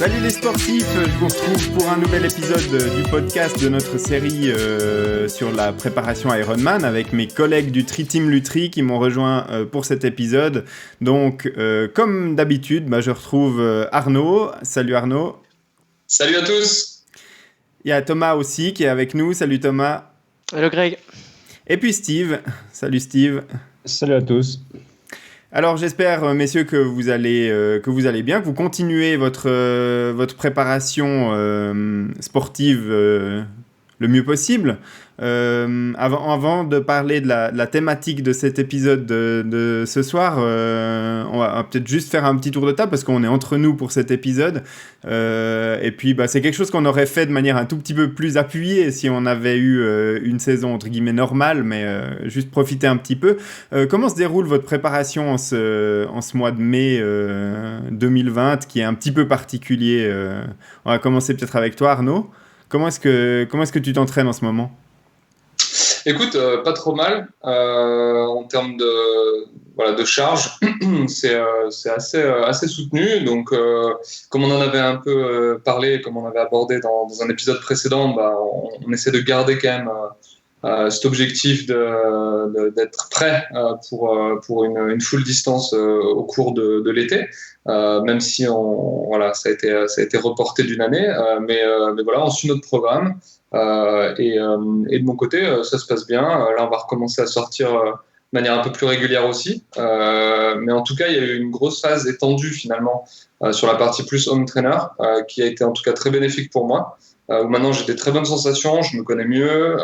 Salut les sportifs, je vous retrouve pour un nouvel épisode du podcast de notre série sur la préparation Ironman avec mes collègues du Tri-Team Lutry qui m'ont rejoint pour cet épisode. Donc, comme d'habitude, je retrouve Arnaud. Salut Arnaud. Salut à tous. Il y a Thomas aussi qui est avec nous. Salut Thomas. Hello Greg. Et puis Steve. Salut Steve. Salut à tous. Alors j'espère, messieurs, que vous allez bien, que vous continuez votre préparation sportive le mieux possible. Avant de parler de la thématique de cet épisode de ce soir, on va peut-être juste faire un petit tour de table parce qu'on est entre nous pour cet épisode. Et puis c'est quelque chose qu'on aurait fait de manière un tout petit peu plus appuyée si on avait eu une saison entre guillemets normale, mais juste profiter un petit peu. Comment se déroule votre préparation en ce mois de mai 2020 qui est un petit peu particulier? On va commencer peut-être avec toi Arnaud. Comment est-ce que tu t'entraînes en ce moment? Écoute, pas trop mal. En termes de charge, c'est assez soutenu. Donc, comme on en avait un peu parlé, comme on avait abordé dans un épisode précédent, on essaie de garder quand même cet objectif d'être prêt pour une full distance au cours de l'été, même si ça a été reporté d'une année, mais voilà, on suit notre programme et de mon côté ça se passe bien. Là on va recommencer à sortir de manière un peu plus régulière aussi, mais en tout cas il y a eu une grosse phase étendue finalement sur la partie plus home trainer qui a été en tout cas très bénéfique pour moi. Où maintenant j'ai des très bonnes sensations, je me connais mieux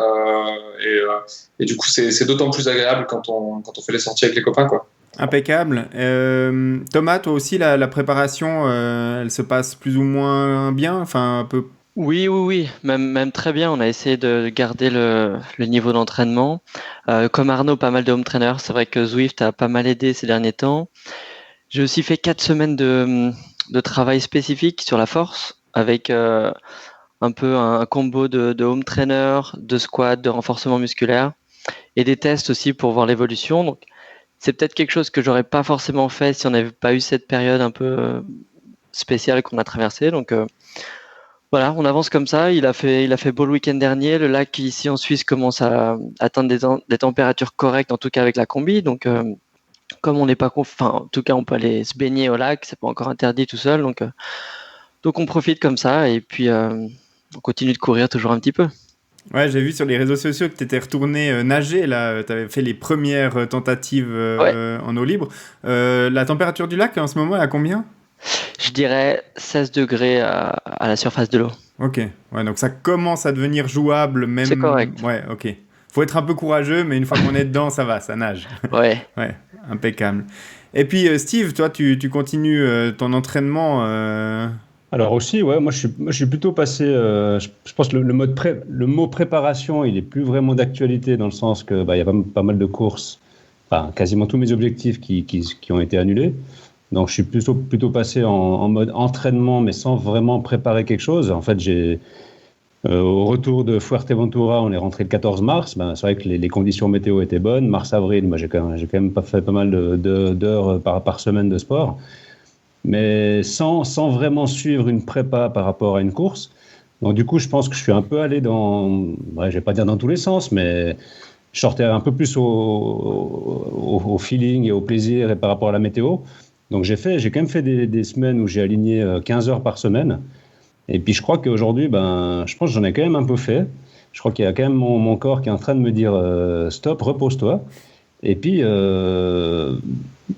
et du coup c'est d'autant plus agréable quand on fait les sorties avec les copains, quoi. Impeccable. Thomas, toi aussi la préparation elle se passe plus ou moins bien, enfin un peu. Oui, même très bien. On a essayé de garder le niveau d'entraînement. Comme Arnaud, pas mal de home trainer. C'est vrai que Zwift a pas mal aidé ces derniers temps. J'ai aussi fait 4 semaines de travail spécifique sur la force avec un peu un combo de home trainer, de squat, de renforcement musculaire et des tests aussi pour voir l'évolution. Donc, c'est peut-être quelque chose que j'aurais pas forcément fait si on n'avait pas eu cette période un peu spéciale qu'on a traversée. Donc, voilà, on avance comme ça. Il a fait beau le week-end dernier. Le lac ici en Suisse commence à atteindre des températures correctes, en tout cas avec la combi. Donc, comme on n'est pas en tout cas, on peut aller se baigner au lac. C'est pas encore interdit tout seul. Donc on profite comme ça et puis on continue de courir toujours un petit peu. Ouais, j'ai vu sur les réseaux sociaux que tu étais retourné nager, là, tu avais fait les premières tentatives en eau libre. La température du lac en ce moment est à combien? Je dirais 16 degrés à la surface de l'eau. Ok, ouais, donc ça commence à devenir jouable même. C'est correct. Ouais, ok. Faut être un peu courageux, mais une fois qu'on est dedans, ça va, ça nage. Ouais. Ouais, impeccable. Et puis Steve, toi, tu continues ton entraînement Alors aussi, ouais, moi je suis plutôt passé. Je pense que le mot préparation, il est plus vraiment d'actualité dans le sens que il y a pas mal de courses, enfin quasiment tous mes objectifs qui ont été annulés. Donc je suis plutôt passé en mode entraînement, mais sans vraiment préparer quelque chose. En fait, au retour de Fuerteventura, on est rentré le 14 mars. C'est vrai que les conditions météo étaient bonnes. Mars-avril, j'ai quand même pas fait pas mal d'heures par semaine de sport. Mais sans vraiment suivre une prépa par rapport à une course. Donc du coup, je pense que je suis un peu allé je vais pas dire dans tous les sens, mais je sortais un peu plus au feeling et au plaisir et par rapport à la météo. Donc j'ai quand même fait des semaines où j'ai aligné 15 heures par semaine. Et puis je crois qu'aujourd'hui, je pense que j'en ai quand même un peu fait. Je crois qu'il y a quand même mon corps qui est en train de me dire stop, repose-toi. Et puis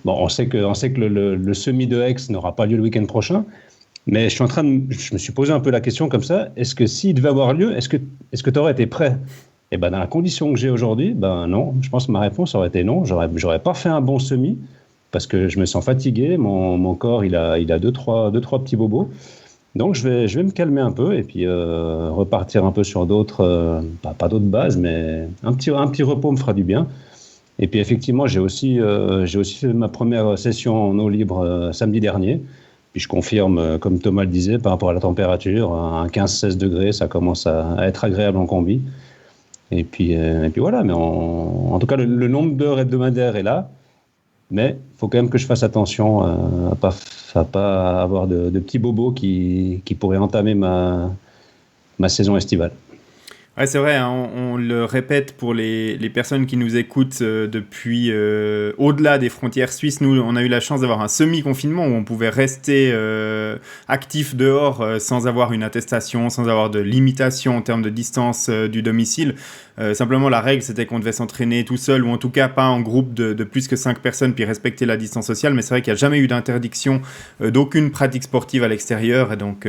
on sait que le semi de Aix n'aura pas lieu le week-end prochain, mais je me suis posé un peu la question comme ça, est-ce que s'il devait avoir lieu, est-ce que tu aurais été prêt? Et dans la condition que j'ai aujourd'hui, non, je pense que ma réponse aurait été non, j'aurais pas fait un bon semi, parce que je me sens fatigué, mon corps il a deux, trois petits bobos, donc je vais me calmer un peu, et puis repartir un peu sur d'autres, pas d'autres bases, mais un petit repos me fera du bien. Et puis effectivement, j'ai aussi fait ma première session en eau libre samedi dernier. Puis je confirme, comme Thomas le disait, par rapport à la température, à 15-16 degrés, ça commence à être agréable en combi. Et puis voilà, mais en tout cas, le nombre d'heures hebdomadaires est là. Mais il faut quand même que je fasse attention à va pas avoir de petits bobos qui pourraient entamer ma saison estivale. Ouais, c'est vrai, hein, on le répète pour les personnes qui nous écoutent depuis au-delà des frontières suisses. Nous, on a eu la chance d'avoir un semi-confinement où on pouvait rester actif dehors sans avoir une attestation, sans avoir de limitation en termes de distance du domicile. Simplement, la règle, c'était qu'on devait s'entraîner tout seul ou en tout cas pas en groupe de plus que 5 personnes puis respecter la distance sociale. Mais c'est vrai qu'il n'y a jamais eu d'interdiction d'aucune pratique sportive à l'extérieur et donc...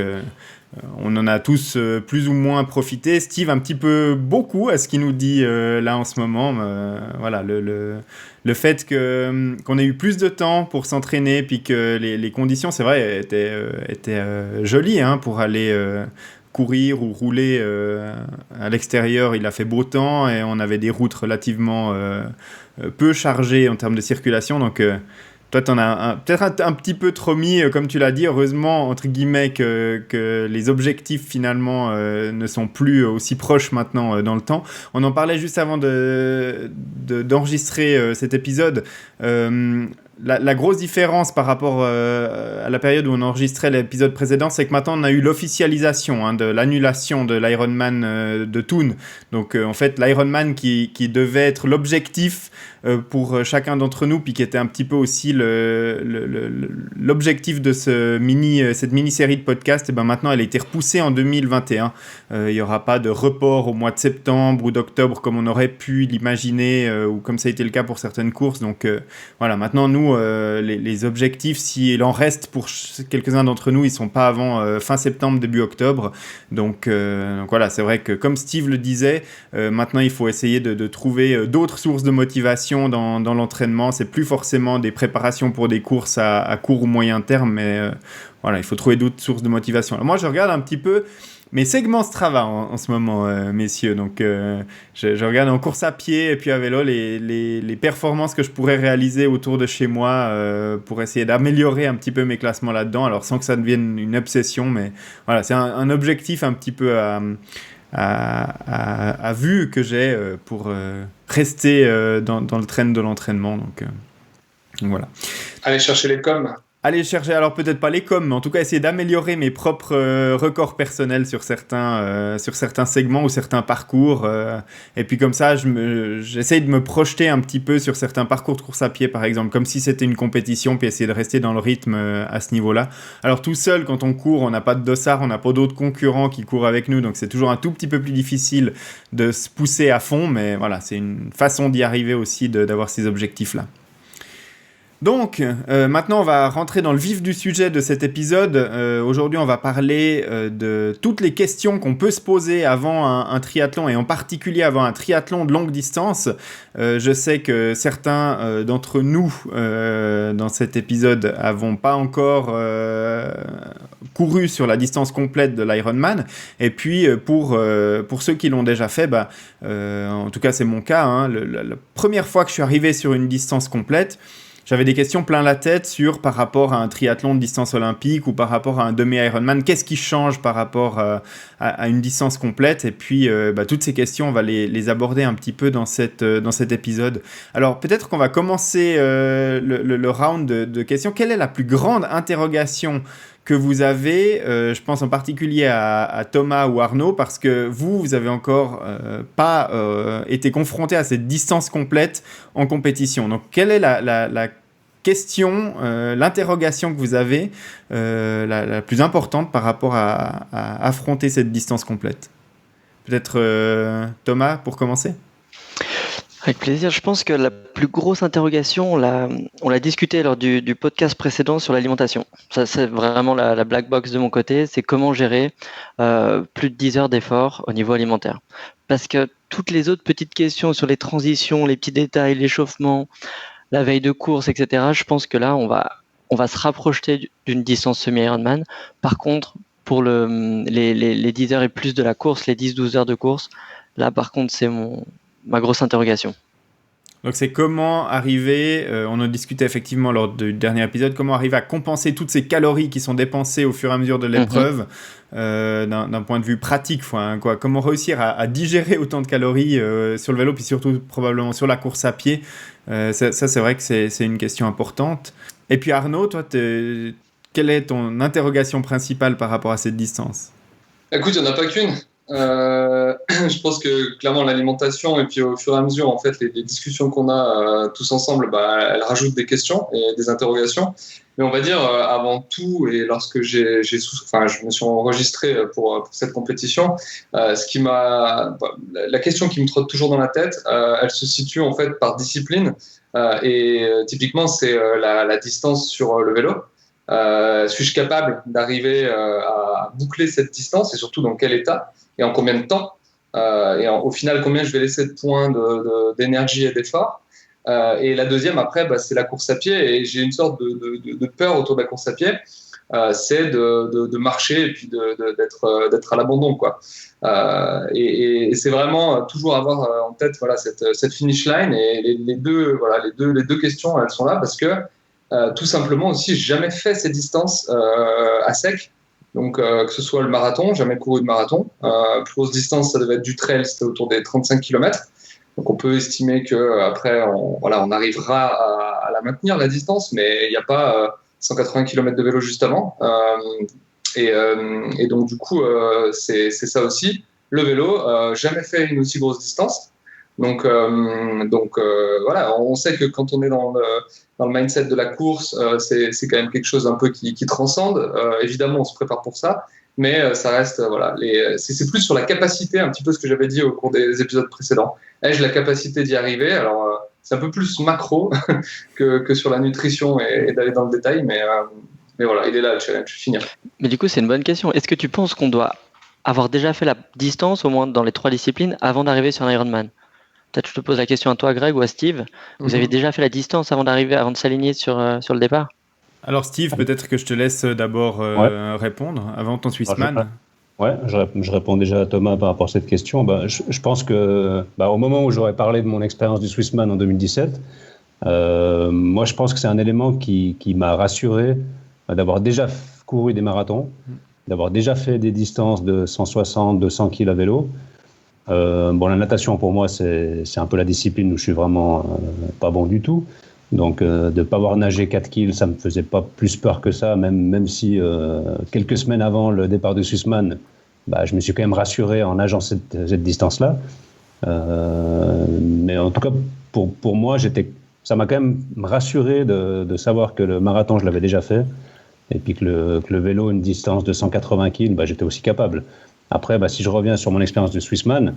on en a tous plus ou moins profité. Steve, un petit peu beaucoup à ce qu'il nous dit là en ce moment. Voilà, le fait qu'on ait eu plus de temps pour s'entraîner, puis que les conditions, c'est vrai, étaient jolies hein, pour aller courir ou rouler à l'extérieur. Il a fait beau temps et on avait des routes relativement peu chargées en termes de circulation. Donc... toi, t'en as peut-être un petit peu trop mis, comme tu l'as dit. Heureusement, entre guillemets, que les objectifs, finalement, ne sont plus aussi proches maintenant dans le temps. On en parlait juste avant d'enregistrer cet épisode. La grosse différence par rapport à la période où on enregistrait l'épisode précédent, c'est que maintenant on a eu l'officialisation hein, de l'annulation de l'Ironman de Thun. Donc en fait l'Ironman qui devait être l'objectif pour chacun d'entre nous, puis qui était un petit peu aussi l'objectif de cette mini-série de podcasts, et ben maintenant elle a été repoussée en 2021. Il n'y aura pas de report au mois de septembre ou d'octobre comme on aurait pu l'imaginer ou comme ça a été le cas pour certaines courses. Donc voilà, maintenant nous, les objectifs, s'il en reste pour quelques-uns d'entre nous, ils ne sont pas avant fin septembre, début octobre. Donc voilà, c'est vrai que comme Steve le disait, maintenant il faut essayer de trouver d'autres sources de motivation dans l'entraînement. C'est plus forcément des préparations pour des courses à court ou moyen terme, mais voilà, il faut trouver d'autres sources de motivation. Alors moi, je regarde un petit peu mes segments Strava en ce moment, messieurs. Donc, je regarde en course à pied et puis à vélo les performances que je pourrais réaliser autour de chez moi pour essayer d'améliorer un petit peu mes classements là-dedans. Alors, sans que ça devienne une obsession, mais voilà, c'est un objectif un petit peu à vue que j'ai pour rester dans le train de l'entraînement. Donc voilà. Allez chercher les coms. Aller chercher, alors peut-être pas les coms, mais en tout cas essayer d'améliorer mes propres records personnels sur certains segments ou certains parcours. Et puis comme ça, j'essaye de me projeter un petit peu sur certains parcours de course à pied, par exemple, comme si c'était une compétition, puis essayer de rester dans le rythme à ce niveau-là. Alors tout seul, quand on court, on n'a pas de dossard, on n'a pas d'autres concurrents qui courent avec nous, donc c'est toujours un tout petit peu plus difficile de se pousser à fond, mais voilà, c'est une façon d'y arriver aussi, d'avoir ces objectifs-là. Donc, maintenant, on va rentrer dans le vif du sujet de cet épisode. Aujourd'hui, on va parler de toutes les questions qu'on peut se poser avant un triathlon, et en particulier avant un triathlon de longue distance. Je sais que certains d'entre nous, dans cet épisode, n'avons pas encore couru sur la distance complète de l'Ironman. Et puis, pour ceux qui l'ont déjà fait, en tout cas, c'est mon cas, hein, la première fois que je suis arrivé sur une distance complète, j'avais des questions plein la tête par rapport à un triathlon de distance olympique ou par rapport à un demi-Ironman. Qu'est-ce qui change par rapport à une distance complète? Et puis, toutes ces questions, on va les aborder un petit peu dans cet épisode. Alors, peut-être qu'on va commencer le round de questions. Quelle est la plus grande interrogation que vous avez, je pense en particulier à Thomas ou Arnaud, parce que vous avez encore pas été confronté à cette distance complète en compétition. Donc, quelle est la question, l'interrogation que vous avez la plus importante par rapport à affronter cette distance complète? Peut-être Thomas, pour commencer? Avec plaisir. Je pense que la plus grosse interrogation, on l'a discuté lors du podcast précédent sur l'alimentation. Ça, c'est vraiment la black box de mon côté. C'est comment gérer plus de 10 heures d'effort au niveau alimentaire. Parce que toutes les autres petites questions sur les transitions, les petits détails, l'échauffement, la veille de course, etc., je pense que là, on va se rapprocher d'une distance semi-Ironman. Par contre, pour les 10 heures et plus de la course, les 10-12 heures de course, là, par contre, c'est ma grosse interrogation. Donc c'est comment arriver, on en discutait effectivement lors du dernier épisode, comment arriver à compenser toutes ces calories qui sont dépensées au fur et à mesure de l'épreuve, d'un point de vue pratique, comment réussir à digérer autant de calories sur le vélo, puis surtout probablement sur la course à pied. Ça c'est vrai que c'est une question importante. Et puis Arnaud, toi, quelle est ton interrogation principale par rapport à cette distance? Écoute, il n'y en a pas qu'une. Je pense que clairement l'alimentation et puis au fur et à mesure en fait les discussions qu'on a tous ensemble, elles rajoutent des questions et des interrogations. Mais on va dire avant tout et lorsque je me suis enregistré pour cette compétition, la question qui me trotte toujours dans la tête, elle se situe en fait par discipline typiquement c'est la distance sur le vélo. Suis-je capable d'arriver à boucler cette distance et surtout dans quel état et en combien de temps au final combien je vais laisser de points d'énergie et d'effort et la deuxième après c'est la course à pied et j'ai une sorte de peur autour de la course à pied c'est de marcher et puis d'être à l'abandon quoi et c'est vraiment toujours avoir en tête voilà cette finish line et les deux questions elles sont là parce que tout simplement aussi, j'ai jamais fait ces distances à sec. Donc, que ce soit le marathon, jamais couru de marathon. Plus grosse distance, ça devait être du trail, c'était autour des 35 km. Donc, on peut estimer qu'après, on arrivera à la maintenir, la distance, mais il n'y a pas 180 km de vélo juste avant. Et donc, du coup, c'est ça aussi. Le vélo, jamais fait une aussi grosse distance. Donc voilà, on sait que quand on est dans le mindset de la course, c'est quand même quelque chose un peu qui transcende. Évidemment, on se prépare pour ça, mais ça reste c'est plus sur la capacité, un petit peu ce que j'avais dit au cours des épisodes précédents. Ai-je la capacité d'y arriver? Alors c'est un peu plus macro que sur la nutrition et d'aller dans le détail, mais voilà, il est là le challenge, finir. Mais du coup, c'est une bonne question. Est-ce que tu penses qu'on doit avoir déjà fait la distance, au moins dans les 3 disciplines, avant d'arriver sur un Ironman? Peut-être je te pose la question à toi, Greg, ou à Steve. Vous avez déjà fait la distance avant de s'aligner sur le départ? Alors Steve, peut-être que je te laisse d'abord répondre avant ton Swissman. Je réponds déjà à Thomas par rapport à cette question. Je pense que au moment où j'aurais parlé de mon expérience du Swissman en 2017, moi je pense que c'est un élément qui m'a rassuré d'avoir déjà couru des marathons, d'avoir déjà fait des distances de 160, 200 kg à vélo. La natation pour moi c'est un peu la discipline où je suis vraiment pas bon du tout. Donc de ne pas avoir nagé 4 kills, ça ne me faisait pas plus peur que ça, même si quelques semaines avant le départ de Swissman, je me suis quand même rassuré en nageant cette distance-là. Mais en tout cas, pour moi, ça m'a quand même rassuré de savoir que le marathon, je l'avais déjà fait, et puis que le vélo, une distance de 180 kills, j'étais aussi capable. Après, si je reviens sur mon expérience de Swissman,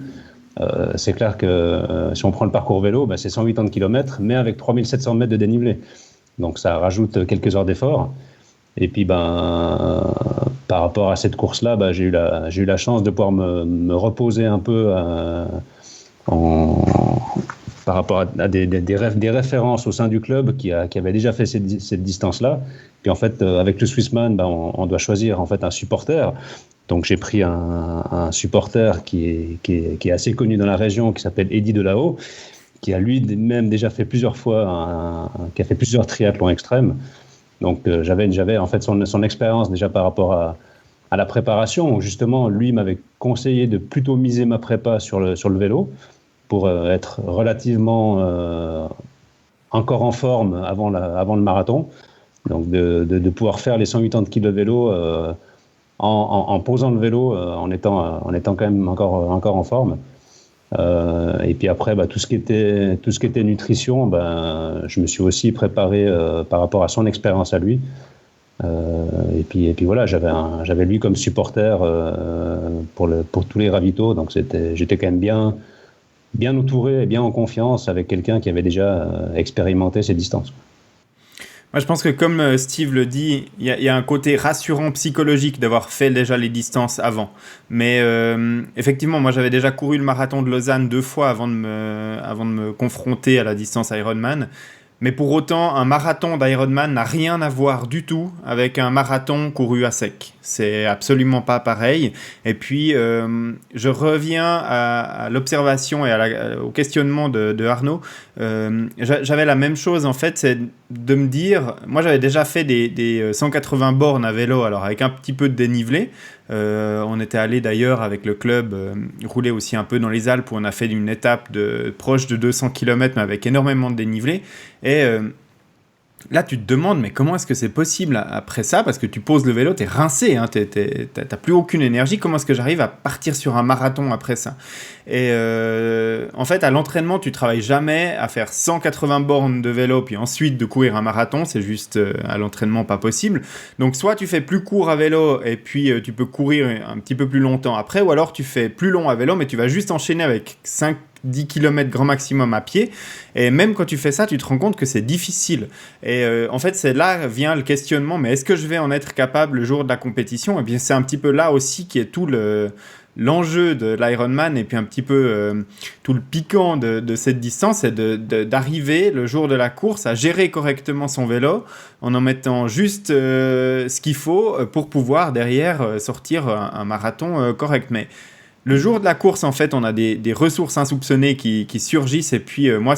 c'est clair que si on prend le parcours vélo, c'est 180 km, mais avec 3700 mètres de dénivelé. Donc ça rajoute quelques heures d'effort. Et puis par rapport à cette course-là, j'ai eu la chance de pouvoir me reposer un peu par rapport à des références au sein du club qui avaient déjà fait cette distance-là. Puis en fait, avec le Swissman, on doit choisir en fait un supporter. Donc j'ai pris un supporter qui est assez connu dans la région, qui s'appelle Eddy Delao, qui a lui-même déjà fait plusieurs fois, qui a fait plusieurs triathlons extrêmes. Donc j'avais en fait son expérience déjà par rapport à la préparation, où justement lui m'avait conseillé de plutôt miser ma prépa sur le vélo pour être relativement encore en forme avant le marathon. Donc de pouvoir faire les 180 kg de vélo en posant le vélo, en étant quand même encore en forme. Et puis après, tout ce qui était nutrition, je me suis aussi préparé par rapport à son expérience à lui. Et puis voilà, j'avais lui comme supporter pour tous les ravitaux, donc j'étais quand même bien entouré et bien en confiance avec quelqu'un qui avait déjà expérimenté ces distances. Moi, je pense que comme Steve le dit, il y a un côté rassurant psychologique d'avoir fait déjà les distances avant. Mais effectivement, moi, j'avais déjà couru le marathon de Lausanne 2 fois avant de me confronter à la distance Ironman. Mais pour autant, un marathon d'Ironman n'a rien à voir du tout avec un marathon couru à sec. C'est absolument pas pareil. Et puis, je reviens à l'observation et au questionnement de Arnaud. J'avais la même chose, en fait, c'est de me dire... Moi, j'avais déjà fait des 180 bornes à vélo, alors avec un petit peu de dénivelé. On était allé d'ailleurs avec le club rouler aussi un peu dans les Alpes où on a fait une étape proche de 200 km mais avec énormément de dénivelé et là, tu te demandes, mais comment est-ce que c'est possible après ça? Parce que tu poses le vélo, t'es rincé, hein, t'as plus aucune énergie. Comment est-ce que j'arrive à partir sur un marathon après ça? Et en fait, à l'entraînement, tu travailles jamais à faire 180 bornes de vélo, puis ensuite de courir un marathon. C'est juste à l'entraînement pas possible. Donc, soit tu fais plus court à vélo, et puis tu peux courir un petit peu plus longtemps après, ou alors tu fais plus long à vélo, mais tu vas juste enchaîner avec 10 km grand maximum à pied, et même quand tu fais ça, tu te rends compte que c'est difficile. Et en fait, c'est là vient le questionnement, mais est-ce que je vais en être capable le jour de la compétition? Et bien, c'est un petit peu là aussi qui est tout l'enjeu de l'Ironman, et puis un petit peu tout le piquant de cette distance, c'est d'arriver le jour de la course à gérer correctement son vélo, en mettant juste ce qu'il faut pour pouvoir derrière sortir un marathon correct. Mais le jour de la course, en fait, on a des ressources insoupçonnées qui surgissent. Et puis, moi,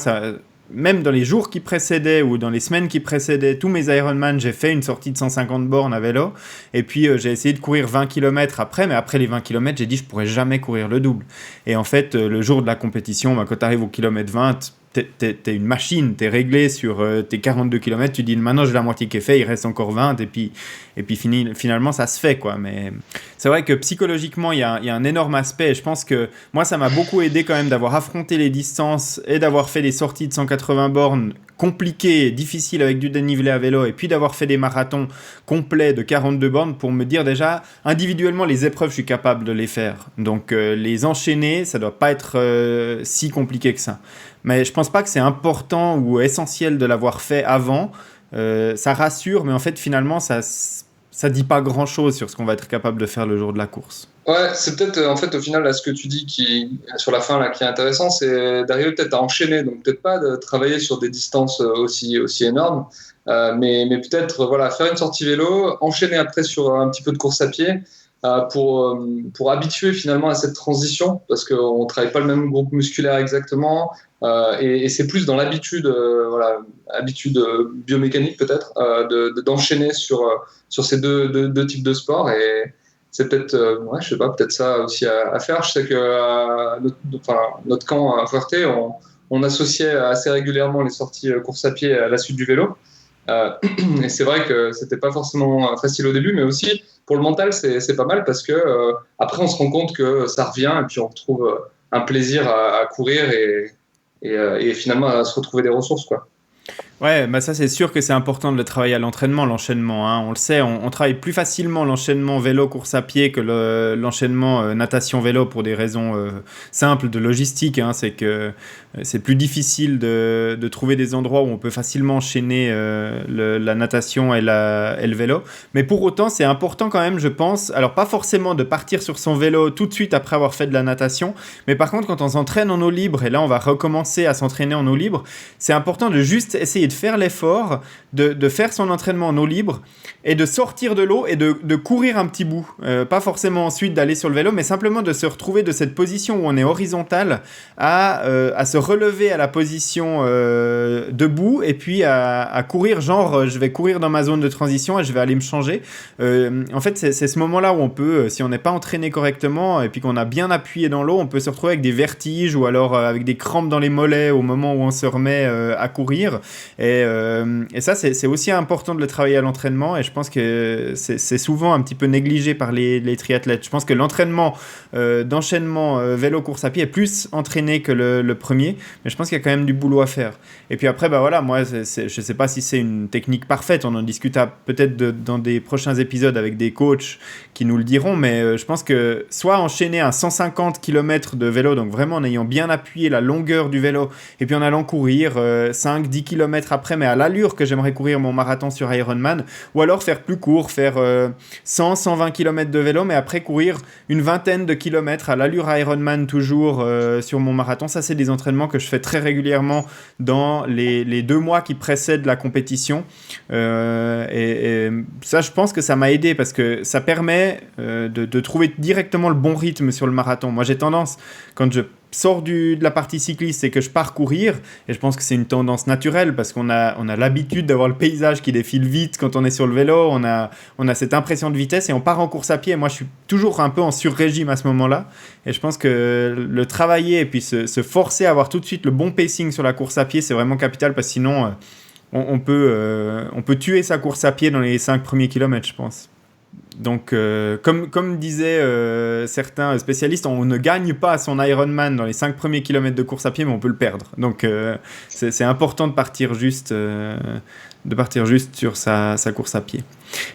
même dans les jours qui précédaient ou dans les semaines qui précédaient tous mes Ironman, j'ai fait une sortie de 150 bornes à vélo. Et puis, j'ai essayé de courir 20 km après. Mais après les 20 km, j'ai dit, je ne pourrais jamais courir le double. Et en fait, le jour de la compétition, quand tu arrives au kilomètre 20, t'es une machine, t'es réglé sur tes 42 km, tu dis maintenant j'ai la moitié qui est fait, il reste encore 20, et puis finalement ça se fait, quoi. Mais c'est vrai que psychologiquement il y a un énorme aspect, et je pense que moi ça m'a beaucoup aidé quand même d'avoir affronté les distances et d'avoir fait des sorties de 180 bornes compliquées, difficiles avec du dénivelé à vélo, et puis d'avoir fait des marathons complets de 42 bornes pour me dire déjà individuellement les épreuves je suis capable de les faire, donc les enchaîner ça doit pas être si compliqué que ça. Mais je pense pas que c'est important ou essentiel de l'avoir fait avant. Ça rassure, mais en fait, finalement, ça dit pas grand-chose sur ce qu'on va être capable de faire le jour de la course. Ouais, c'est peut-être, en fait, au final, là, ce que tu dis sur la fin, là, qui est intéressant, c'est d'arriver peut-être à enchaîner. Donc, peut-être pas de travailler sur des distances aussi énormes, mais peut-être, voilà, faire une sortie vélo, enchaîner après sur un petit peu de course à pied, pour habituer finalement à cette transition, parce qu'on ne travaille pas le même groupe musculaire exactement, et c'est plus dans l'habitude, habitude biomécanique peut-être, d'enchaîner sur ces deux types de sports, et c'est peut-être, je sais pas, peut-être ça aussi à faire. Je sais que notre camp à Fuerte, on associait assez régulièrement les sorties course à pied à la suite du vélo. Et c'est vrai que c'était pas forcément facile au début, mais aussi pour le mental c'est pas mal, parce que après on se rend compte que ça revient, et puis on retrouve un plaisir à courir, et finalement à se retrouver des ressources, quoi. Ouais, ça c'est sûr que c'est important de le travailler à l'entraînement, l'enchaînement, hein. On le sait, on travaille plus facilement l'enchaînement vélo-course à pied que l'enchaînement natation-vélo, pour des raisons simples de logistique, hein. C'est que c'est plus difficile de trouver des endroits où on peut facilement enchaîner la natation et le vélo. Mais pour autant, c'est important quand même, je pense, alors pas forcément de partir sur son vélo tout de suite après avoir fait de la natation, mais par contre quand on s'entraîne en eau libre, et là on va recommencer à s'entraîner en eau libre, c'est important de juste essayer de faire l'effort, de faire son entraînement en eau libre, et de sortir de l'eau et de courir un petit bout. Pas forcément ensuite d'aller sur le vélo, mais simplement de se retrouver de cette position où on est horizontal à se relever à la position debout, et puis à courir, genre je vais courir dans ma zone de transition et je vais aller me changer. En fait, c'est ce moment-là où on peut, si on n'est pas entraîné correctement et puis qu'on a bien appuyé dans l'eau, on peut se retrouver avec des vertiges, ou alors avec des crampes dans les mollets au moment où on se remet à courir. Et ça, c'est aussi important de le travailler à l'entraînement, et je pense que c'est souvent un petit peu négligé par les triathlètes. Je pense que l'entraînement d'enchaînement vélo-course à pied est plus entraîné que le premier, mais je pense qu'il y a quand même du boulot à faire. Et puis après, moi, je sais pas si c'est une technique parfaite, on en discutera peut-être dans des prochains épisodes avec des coachs qui nous le diront, mais je pense que soit enchaîner un 150 km de vélo, donc vraiment en ayant bien appuyé la longueur du vélo, et puis en allant courir 5-10 km après, mais à l'allure que j'aimerais courir mon marathon sur Ironman, ou alors faire plus court, faire 100-120 km de vélo, mais après courir une vingtaine de kilomètres à l'allure Ironman toujours sur mon marathon. Ça, c'est des entraînements que je fais très régulièrement dans les 2 mois qui précèdent la compétition, et ça, je pense que ça m'a aidé, parce que ça permet de trouver directement le bon rythme sur le marathon. Moi, j'ai tendance, quand je sors de la partie cycliste et que je pars courir, et je pense que c'est une tendance naturelle, parce qu'on a l'habitude d'avoir le paysage qui défile vite quand on est sur le vélo, on a cette impression de vitesse, et on part en course à pied, et moi je suis toujours un peu en sur-régime à ce moment-là, et je pense que le travailler et puis se forcer à avoir tout de suite le bon pacing sur la course à pied, c'est vraiment capital, parce que sinon on peut tuer sa course à pied dans les 5 premiers kilomètres, je pense. Donc, comme disaient certains spécialistes, on ne gagne pas son Ironman dans les 5 premiers kilomètres de course à pied, mais on peut le perdre. Donc, c'est important de partir juste sur sa course à pied.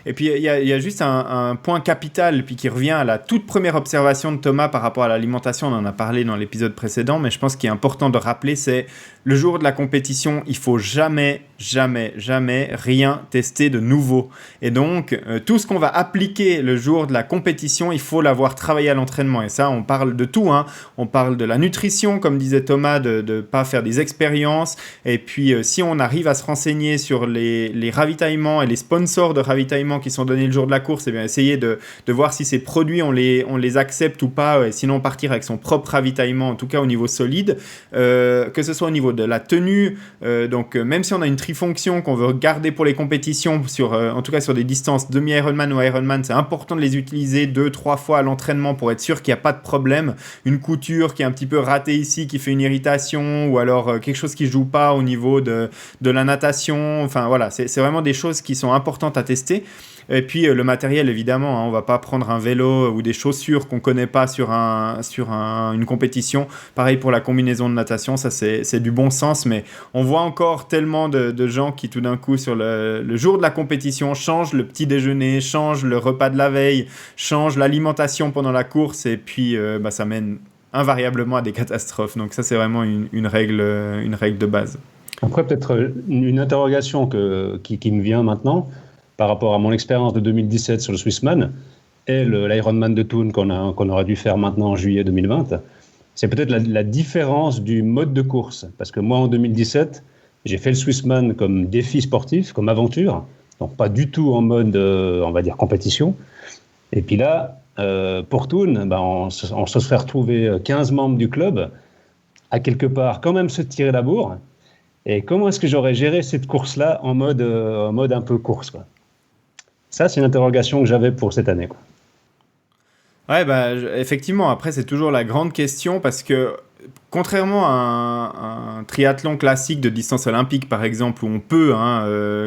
Et puis, il y a juste un point capital, puis qui revient à la toute première observation de Thomas par rapport à l'alimentation. On en a parlé dans l'épisode précédent, mais je pense qu'il est important de rappeler, c'est le jour de la compétition, il faut jamais rien tester de nouveau. Et donc, tout ce qu'on va appliquer le jour de la compétition, il faut l'avoir travaillé à l'entraînement. Et ça, on parle de tout, hein. On parle de la nutrition, comme disait Thomas, de ne pas faire des expériences. Et puis, si on arrive à se renseigner sur les ravitaillements et les sponsors de ravitaillement qui sont donnés le jour de la course, et bien essayer de voir si ces produits, on les accepte ou pas. Et sinon, partir avec son propre ravitaillement, en tout cas au niveau solide. Que ce soit au niveau de la tenue, donc même si on a une trifonction qu'on veut garder pour les compétitions, en tout cas sur des distances demi-Ironman ou Ironman, c'est important de les utiliser 2-3 fois à l'entraînement pour être sûr qu'il n'y a pas de problème. Une couture qui est un petit peu ratée ici, qui fait une irritation, ou alors quelque chose qui ne joue pas au niveau de la natation. Enfin voilà, c'est vraiment des choses qui sont importantes à tester. Et puis le matériel, évidemment, hein, on ne va pas prendre un vélo ou des chaussures qu'on ne connaît pas sur une compétition. Pareil pour la combinaison de natation, ça c'est du bon sens, mais on voit encore tellement de gens qui tout d'un coup sur le jour de la compétition changent le petit déjeuner, changent le repas de la veille, changent l'alimentation pendant la course, et puis ça mène invariablement à des catastrophes. Donc ça c'est vraiment une règle de base. Après peut-être une interrogation qui me vient maintenant, par rapport à mon expérience de 2017 sur le Swissman et l'Ironman de Thun qu'on aurait dû faire maintenant en juillet 2020, c'est peut-être la différence du mode de course. Parce que moi, en 2017, j'ai fait le Swissman comme défi sportif, comme aventure, donc pas du tout en mode, on va dire, compétition. Et puis là, pour Thun, on se fait retrouver 15 membres du club à quelque part quand même se tirer la bourre. Et comment est-ce que j'aurais géré cette course-là en mode un peu course, quoi. Ça, c'est une interrogation que j'avais pour cette année, quoi. Ouais, effectivement, après, c'est toujours la grande question parce que, contrairement à un triathlon classique de distance olympique, par exemple, où on peut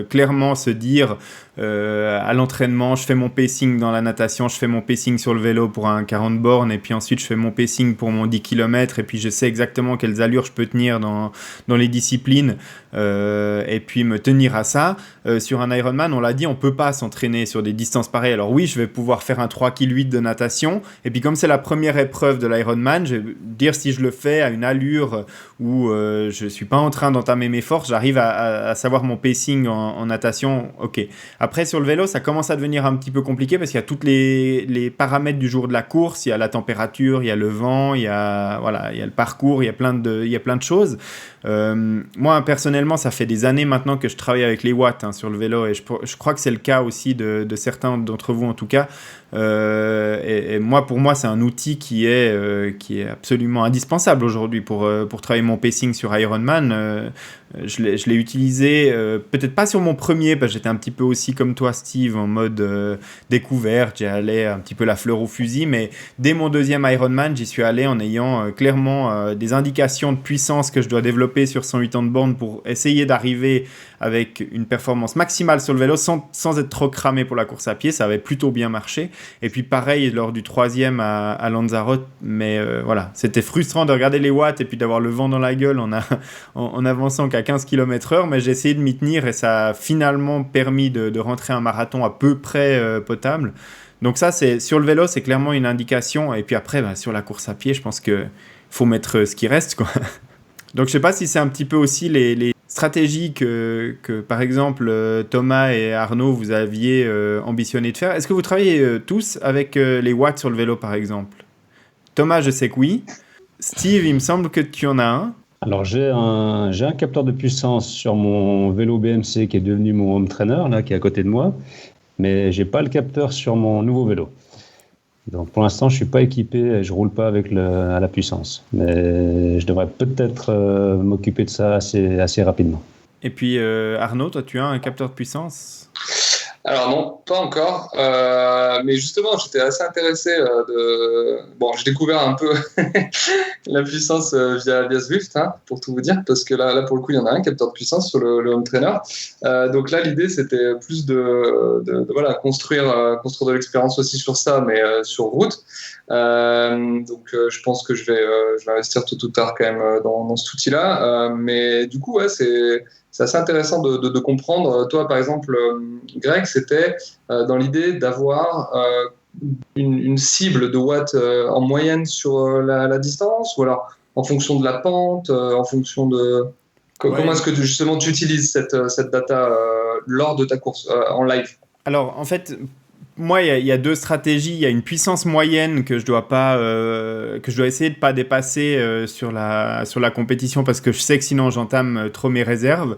clairement se dire à l'entraînement, je fais mon pacing dans la natation, je fais mon pacing sur le vélo pour un 40 bornes, et puis ensuite je fais mon pacing pour mon 10 km, et puis je sais exactement quelles allures je peux tenir dans les disciplines, et puis me tenir à ça. Sur un Ironman, on l'a dit, on peut pas s'entraîner sur des distances pareilles. Alors oui, je vais pouvoir faire un 3,8 kg de natation, et puis comme c'est la première épreuve de l'Ironman, je vais dire si je le fais à une allure où je suis pas en train d'entamer mes forces, j'arrive à savoir mon pacing en natation, ok. Après, sur le vélo, ça commence à devenir un petit peu compliqué parce qu'il y a tous les paramètres du jour de la course. Il y a la température, il y a le vent, il y a le parcours, il y a plein de choses. Moi, personnellement, ça fait des années maintenant que je travaille avec les watts sur le vélo, et je crois que c'est le cas aussi de certains d'entre vous en tout cas. Et pour moi, c'est un outil qui est absolument indispensable aujourd'hui pour travailler mon pacing sur Ironman. Je l'ai utilisé, peut-être pas sur mon premier, parce que j'étais un petit peu aussi comme toi, Steve, en mode découverte. J'y allais un petit peu la fleur au fusil, mais dès mon deuxième Ironman, j'y suis allé en ayant clairement des indications de puissance que je dois développer sur 180 bornes pour essayer d'arriver avec une performance maximale sur le vélo sans être trop cramé pour la course à pied. Ça avait plutôt bien marché. Et puis pareil lors du troisième à Lanzarote, mais voilà, c'était frustrant de regarder les watts et puis d'avoir le vent dans la gueule en avançant qu'à 15 km/h, mais j'ai essayé de m'y tenir et ça a finalement permis de rentrer un marathon à peu près potable. Donc ça, sur le vélo, c'est clairement une indication. Et puis après, sur la course à pied, je pense qu'il faut mettre ce qui reste, quoi. Donc je sais pas si c'est un petit peu aussi les stratégies que par exemple Thomas et Arnaud vous aviez ambitionné de faire. Est-ce que vous travaillez tous avec les watts sur le vélo par exemple? Thomas, je sais que oui. Steve, il me semble que tu en as un. Alors j'ai un capteur de puissance sur mon vélo BMC qui est devenu mon home trainer, là, qui est à côté de moi, mais j'ai pas le capteur sur mon nouveau vélo. Donc pour l'instant, je suis pas équipé et je roule pas avec à la puissance. Mais je devrais peut-être m'occuper de ça assez rapidement. Et puis Arnaud, toi, tu as un capteur de puissance? Alors non, pas encore. Mais justement, j'étais assez intéressé Bon, j'ai découvert un peu la puissance via Zwift, hein, pour tout vous dire, parce que là, pour le coup, il y en a un capteur de puissance sur le home trainer. Donc là, l'idée, c'était plus voilà, construire de l'expérience aussi sur ça, mais sur route. Donc, je pense que je vais investir tôt ou tard quand même dans cet outil-là. Mais du coup, ouais, c'est assez intéressant de comprendre. Toi, par exemple, Greg, c'était dans l'idée d'avoir une cible de watts en moyenne sur la distance, ou alors en fonction de la pente, en fonction de... Comment est-ce que justement tu utilises cette data lors de ta course en live? Alors, en fait, moi, il y a deux stratégies. Il y a une puissance moyenne que je dois essayer de pas dépasser sur la compétition, parce que je sais que sinon j'entame trop mes réserves.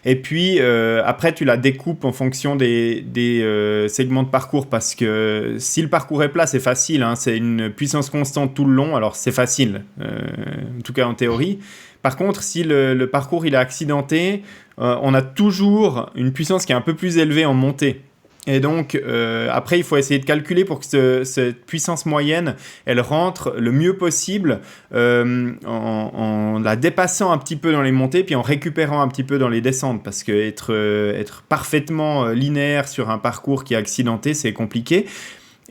Et puis après, tu la découpes en fonction des segments de parcours, parce que si le parcours est plat, c'est facile, hein, c'est une puissance constante tout le long. Alors c'est facile, en tout cas en théorie. Par contre, si le parcours il est accidenté, on a toujours une puissance qui est un peu plus élevée en montée. Et donc, après, il faut essayer de calculer pour que cette puissance moyenne, elle rentre le mieux possible en la dépassant un petit peu dans les montées, puis en récupérant un petit peu dans les descentes. Parce que être parfaitement linéaire sur un parcours qui est accidenté, c'est compliqué.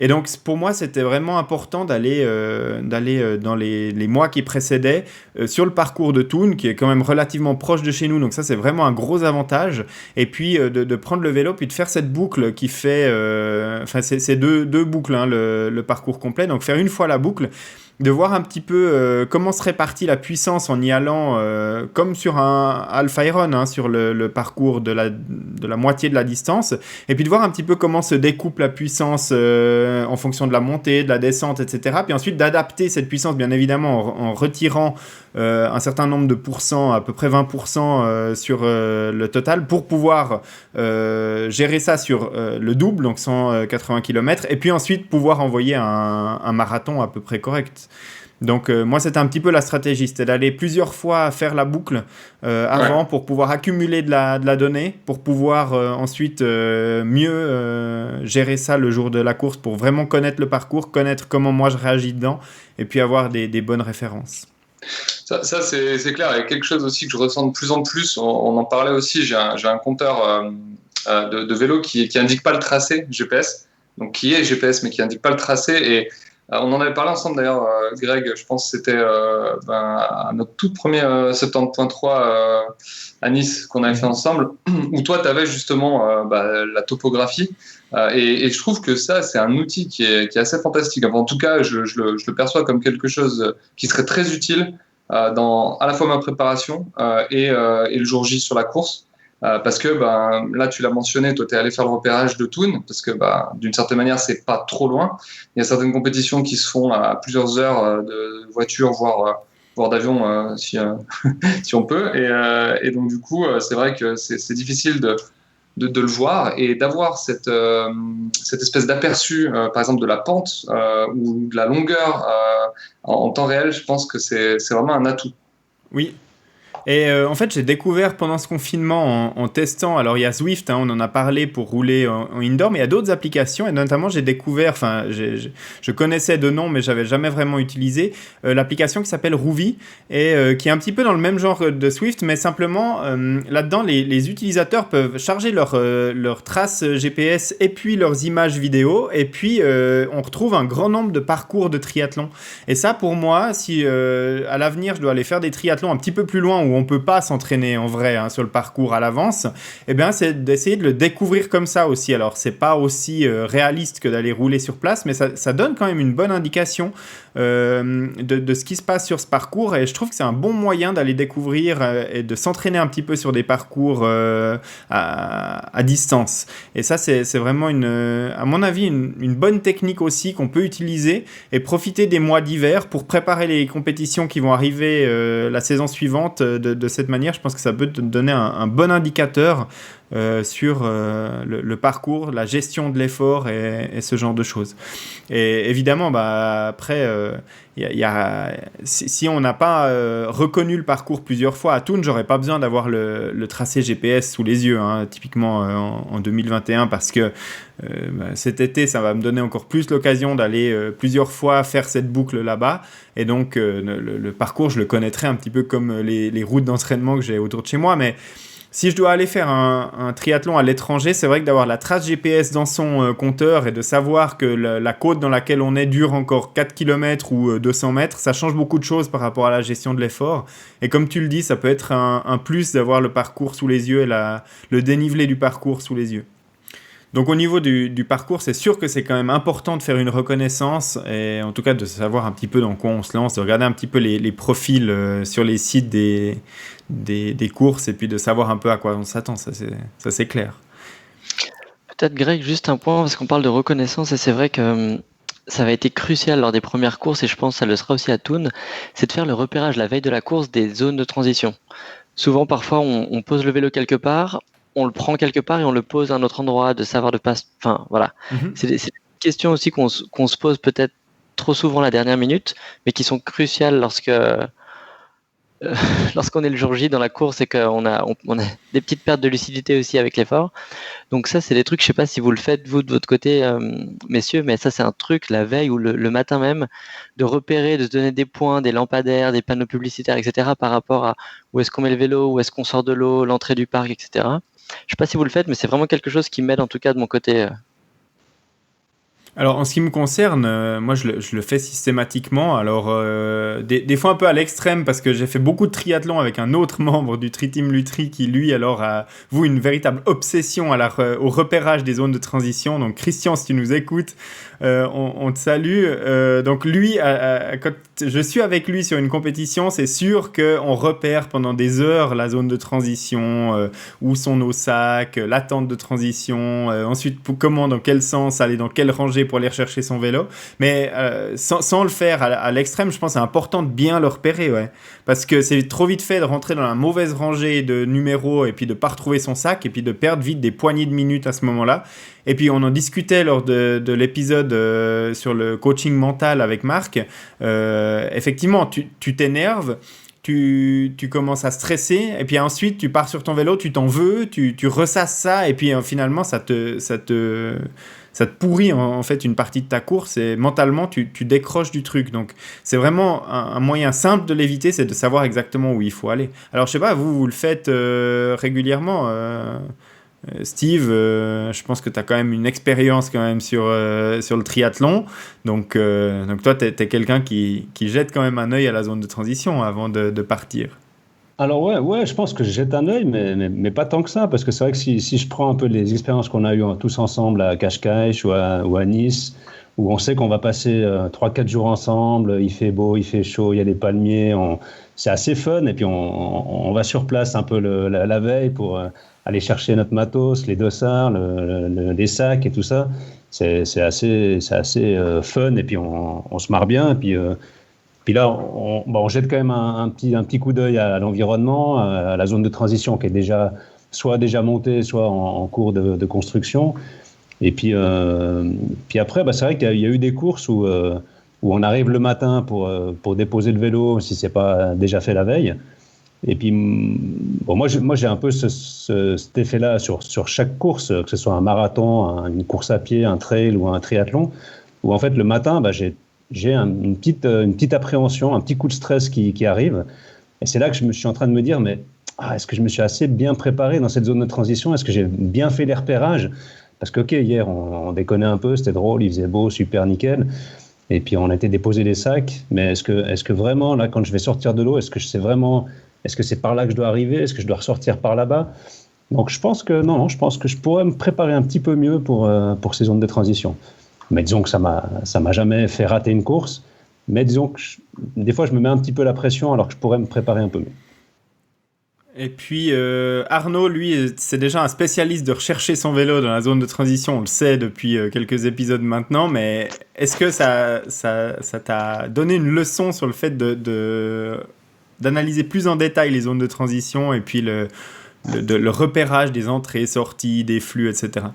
Et donc, pour moi, c'était vraiment important d'aller dans les mois qui précédaient sur le parcours de Thun, qui est quand même relativement proche de chez nous. Donc ça, c'est vraiment un gros avantage. Et puis, de prendre le vélo, puis de faire cette boucle qui fait... c'est deux boucles, hein, le parcours complet. Donc, faire une fois la boucle, de voir un petit peu comment se répartit la puissance en y allant comme sur un Alpha Iron, hein, sur le parcours de la moitié de la distance, et puis de voir un petit peu comment se découpe la puissance en fonction de la montée, de la descente, etc. Puis ensuite d'adapter cette puissance, bien évidemment, en retirant un certain nombre de pourcents, à peu près 20% sur le total, pour pouvoir gérer ça sur le double, donc 180 km, et puis ensuite pouvoir envoyer un marathon à peu près correct. Donc moi, c'était un petit peu la stratégie, c'était d'aller plusieurs fois faire la boucle avant, pour pouvoir accumuler de la donnée, pour pouvoir ensuite mieux gérer ça le jour de la course, pour vraiment connaître le parcours, connaître comment moi je réagis dedans, et puis avoir des bonnes références. Ça c'est clair. Il y a quelque chose aussi que je ressens de plus en plus. On en parlait aussi. J'ai un compteur de vélo qui indique pas le tracé GPS, donc qui est GPS mais qui indique pas le tracé. Et on en avait parlé ensemble d'ailleurs, Greg. Je pense que c'était à notre tout premier 70.3 à Nice qu'on avait fait ensemble, où toi tu avais justement la topographie. Et je trouve que ça, c'est un outil qui est assez fantastique. Enfin, en tout cas, je le perçois comme quelque chose qui serait très utile dans à la fois ma préparation et le jour J sur la course. Parce que là, tu l'as mentionné, toi, tu es allé faire le repérage de Thun, parce que d'une certaine manière, c'est pas trop loin. Il y a certaines compétitions qui se font à plusieurs heures de voiture, voire d'avion, si on peut. Et donc, du coup, c'est vrai que c'est difficile de le voir, et d'avoir cette espèce d'aperçu, par exemple de la pente ou de la longueur en temps réel. Je pense que c'est vraiment un atout. Oui. Et en fait, j'ai découvert pendant ce confinement en testant, alors il y a Zwift, hein, on en a parlé pour rouler en indoor, mais il y a d'autres applications, et notamment j'ai découvert, je connaissais de nom, mais j'avais jamais vraiment utilisé l'application qui s'appelle Rouvy, et qui est un petit peu dans le même genre de Zwift, mais simplement là-dedans, les utilisateurs peuvent charger leurs traces GPS et puis leurs images vidéo, et puis on retrouve un grand nombre de parcours de triathlon. Et ça, pour moi, si à l'avenir je dois aller faire des triathlons un petit peu plus loin, où on peut pas s'entraîner en vrai, hein, sur le parcours à l'avance, eh bien c'est d'essayer de le découvrir comme ça aussi. Alors c'est pas aussi réaliste que d'aller rouler sur place, mais ça donne quand même une bonne indication de ce qui se passe sur ce parcours, et je trouve que c'est un bon moyen d'aller découvrir et de s'entraîner un petit peu sur des parcours à distance. Et ça, c'est vraiment à mon avis une bonne technique aussi qu'on peut utiliser et profiter des mois d'hiver pour préparer les compétitions qui vont arriver la saison suivante de cette manière. Je pense que ça peut te donner un bon indicateur sur le parcours, la gestion de l'effort et ce genre de choses. Et évidemment, après, si on n'a pas reconnu le parcours plusieurs fois à Thun, j'aurais pas besoin d'avoir le tracé GPS sous les yeux, hein, typiquement en 2021, parce que cet été, ça va me donner encore plus l'occasion d'aller plusieurs fois faire cette boucle là-bas. Et donc, le parcours, je le connaîtrai un petit peu comme les routes d'entraînement que j'ai autour de chez moi. Mais si je dois aller faire un triathlon à l'étranger, c'est vrai que d'avoir la trace GPS dans son compteur et de savoir que la côte dans laquelle on est dure encore 4 km ou 200 mètres, ça change beaucoup de choses par rapport à la gestion de l'effort. Et comme tu le dis, ça peut être un plus d'avoir le parcours sous les yeux et le dénivelé du parcours sous les yeux. Donc au niveau du parcours, c'est sûr que c'est quand même important de faire une reconnaissance et en tout cas de savoir un petit peu dans quoi on se lance, de regarder un petit peu les profils sur les sites des courses et puis de savoir un peu à quoi on s'attend, ça c'est clair. Peut-être Greg, juste un point, parce qu'on parle de reconnaissance et c'est vrai que ça avait été crucial lors des premières courses et je pense que ça le sera aussi à Thun, c'est de faire le repérage la veille de la course des zones de transition. Souvent, parfois, on pose le vélo quelque part, on le prend quelque part et on le pose à un autre endroit, de savoir de pas... Enfin, voilà. Mm-hmm. C'est des questions aussi qu'on se pose peut-être trop souvent la dernière minute, mais qui sont cruciales lorsqu'on est le jour J dans la course et qu'on a des petites pertes de lucidité aussi avec l'effort. Donc ça, c'est des trucs, je sais pas si vous le faites, vous, de votre côté, messieurs, mais ça, c'est un truc, la veille ou le matin même, de repérer, de se donner des points, des lampadaires, des panneaux publicitaires, etc., par rapport à où est-ce qu'on met le vélo, où est-ce qu'on sort de l'eau, l'entrée du parc, etc. Je sais pas si vous le faites, mais c'est vraiment quelque chose qui m'aide, en tout cas, de mon côté. Alors, en ce qui me concerne, moi, je le fais systématiquement. Alors, des fois un peu à l'extrême, parce que j'ai fait beaucoup de triathlon avec un autre membre du Tri-Team Lutry qui, lui, alors, a une véritable obsession au repérage des zones de transition. Donc, Christian, si tu nous écoutes, on te salue. Donc, lui, quand je suis avec lui sur une compétition, c'est sûr qu'on repère pendant des heures la zone de transition, où sont nos sacs, l'attente de transition, ensuite, comment, dans quel sens aller, dans quelle rangée pour aller rechercher son vélo, mais sans le faire à l'extrême, je pense que c'est important de bien le repérer, ouais. Parce que c'est trop vite fait de rentrer dans la mauvaise rangée de numéros et puis de ne pas retrouver son sac et puis de perdre vite des poignées de minutes à ce moment-là. Et puis on en discutait lors de l'épisode sur le coaching mental avec Marc. Effectivement, tu t'énerves, tu commences à stresser et puis ensuite tu pars sur ton vélo, tu t'en veux, tu ressasses ça et puis finalement ça te pourrit en fait une partie de ta course et mentalement tu décroches du truc. Donc c'est vraiment un moyen simple de l'éviter, c'est de savoir exactement où il faut aller. Alors je sais pas, vous le faites régulièrement, Steve, je pense que tu as quand même une expérience quand même sur le triathlon, donc toi t'es quelqu'un qui jette quand même un œil à la zone de transition avant de partir. Alors ouais, je pense que je jette un œil, mais pas tant que ça, parce que c'est vrai que si je prends un peu les expériences qu'on a eues tous ensemble à Cascais ou à Nice, où on sait qu'on va passer 3-4 jours ensemble, il fait beau, il fait chaud, il y a des palmiers, c'est assez fun, et puis on va sur place un peu la veille pour aller chercher notre matos, les dossards, les sacs et tout ça. C'est assez fun, et puis on se marre bien, et puis là, on jette quand même un petit coup d'œil à l'environnement, à la zone de transition qui est soit déjà montée, soit en cours de construction. Et puis après, c'est vrai qu'il y a eu des courses où on arrive le matin pour déposer le vélo, si ce n'est pas déjà fait la veille. Et puis, moi j'ai un peu cet effet-là sur chaque course, que ce soit un marathon, une course à pied, un trail ou un triathlon, où en fait le matin, j'ai une petite appréhension, un petit coup de stress qui arrive. Et c'est là que je suis en train de me dire, mais est-ce que je me suis assez bien préparé dans cette zone de transition? Est-ce que j'ai bien fait les repérages? Parce que, hier, on déconnait un peu, c'était drôle, il faisait beau, super nickel. Et puis, on a été déposer les sacs. Mais est-ce que vraiment, là, quand je vais sortir de l'eau, est-ce que c'est par là que je dois arriver? Est-ce que je dois ressortir par là-bas? Donc, je pense que je pourrais me préparer un petit peu mieux pour ces zones de transition. Mais disons que ça m'a jamais fait rater une course. Mais disons que des fois, je me mets un petit peu la pression alors que je pourrais me préparer un peu mieux. Et puis Arnaud, lui, c'est déjà un spécialiste de rechercher son vélo dans la zone de transition. On le sait depuis quelques épisodes maintenant. Mais est-ce que ça t'a donné une leçon sur le fait d'analyser plus en détail les zones de transition et puis le repérage des entrées, sorties, des flux, etc.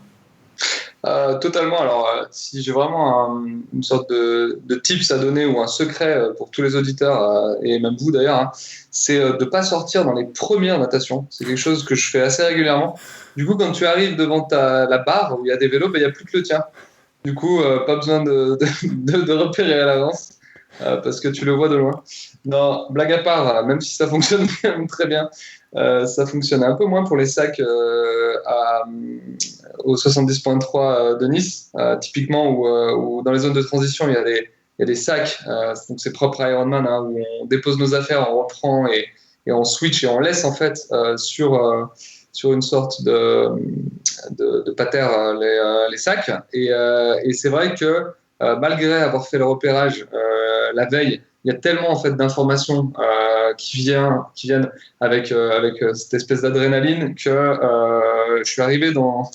Totalement. Alors, si j'ai vraiment une sorte de tips à donner ou un secret pour tous les auditeurs, et même vous d'ailleurs, hein, c'est de ne pas sortir dans les premières natations. C'est quelque chose que je fais assez régulièrement. Du coup, quand tu arrives devant la barre où il y a des vélos, il n'y a plus que le tien. Du coup, pas besoin de repérer à l'avance parce que tu le vois de loin. Non, blague à part, même si ça fonctionne très bien, ça fonctionne un peu moins pour les sacs au 70.3 de Nice, typiquement où dans les zones de transition, il y a des sacs, donc c'est propre à Ironman, hein, où on dépose nos affaires, on reprend et on switch et on laisse en fait sur une sorte de pater les sacs. Et c'est vrai que malgré avoir fait le repérage la veille, il y a tellement en fait d'informations qui viennent avec cette espèce d'adrénaline que je suis arrivé dans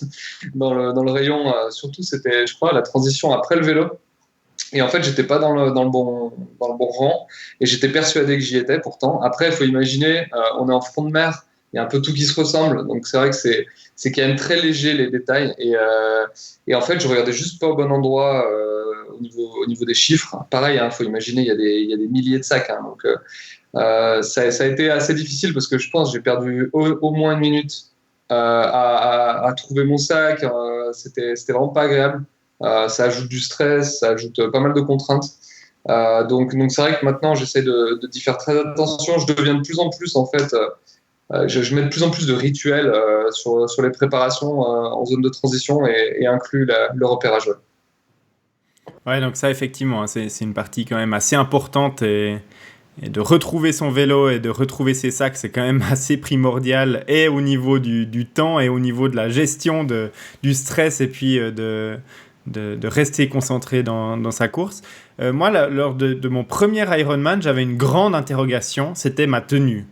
le rayon. Surtout, c'était, je crois, la transition après le vélo. Et en fait, j'étais pas dans le bon rang et j'étais persuadé que j'y étais pourtant. Après, il faut imaginer, on est en front de mer, il y a un peu tout qui se ressemble. Donc, c'est vrai que c'est quand même très léger les détails. Et en fait, je regardais juste pas au bon endroit au niveau des chiffres. Pareil, il faut imaginer, il y a des milliers de sacs. Hein, donc, ça a été assez difficile parce que je pense que j'ai perdu au moins une minute à trouver mon sac. C'était vraiment pas agréable. Ça ajoute du stress, ça ajoute pas mal de contraintes. Donc c'est vrai que maintenant, j'essaie d'y faire très attention. Je deviens de plus en plus, en fait, je mets de plus en plus de rituels sur les préparations en zone de transition et inclus le repérage. Ouais, donc ça, effectivement, hein, c'est une partie quand même assez importante et de retrouver son vélo et de retrouver ses sacs, c'est quand même assez primordial, et au niveau du temps et au niveau de la gestion du stress et puis de rester concentré dans sa course. Moi, lors de mon premier Ironman, j'avais une grande interrogation, c'était ma tenue.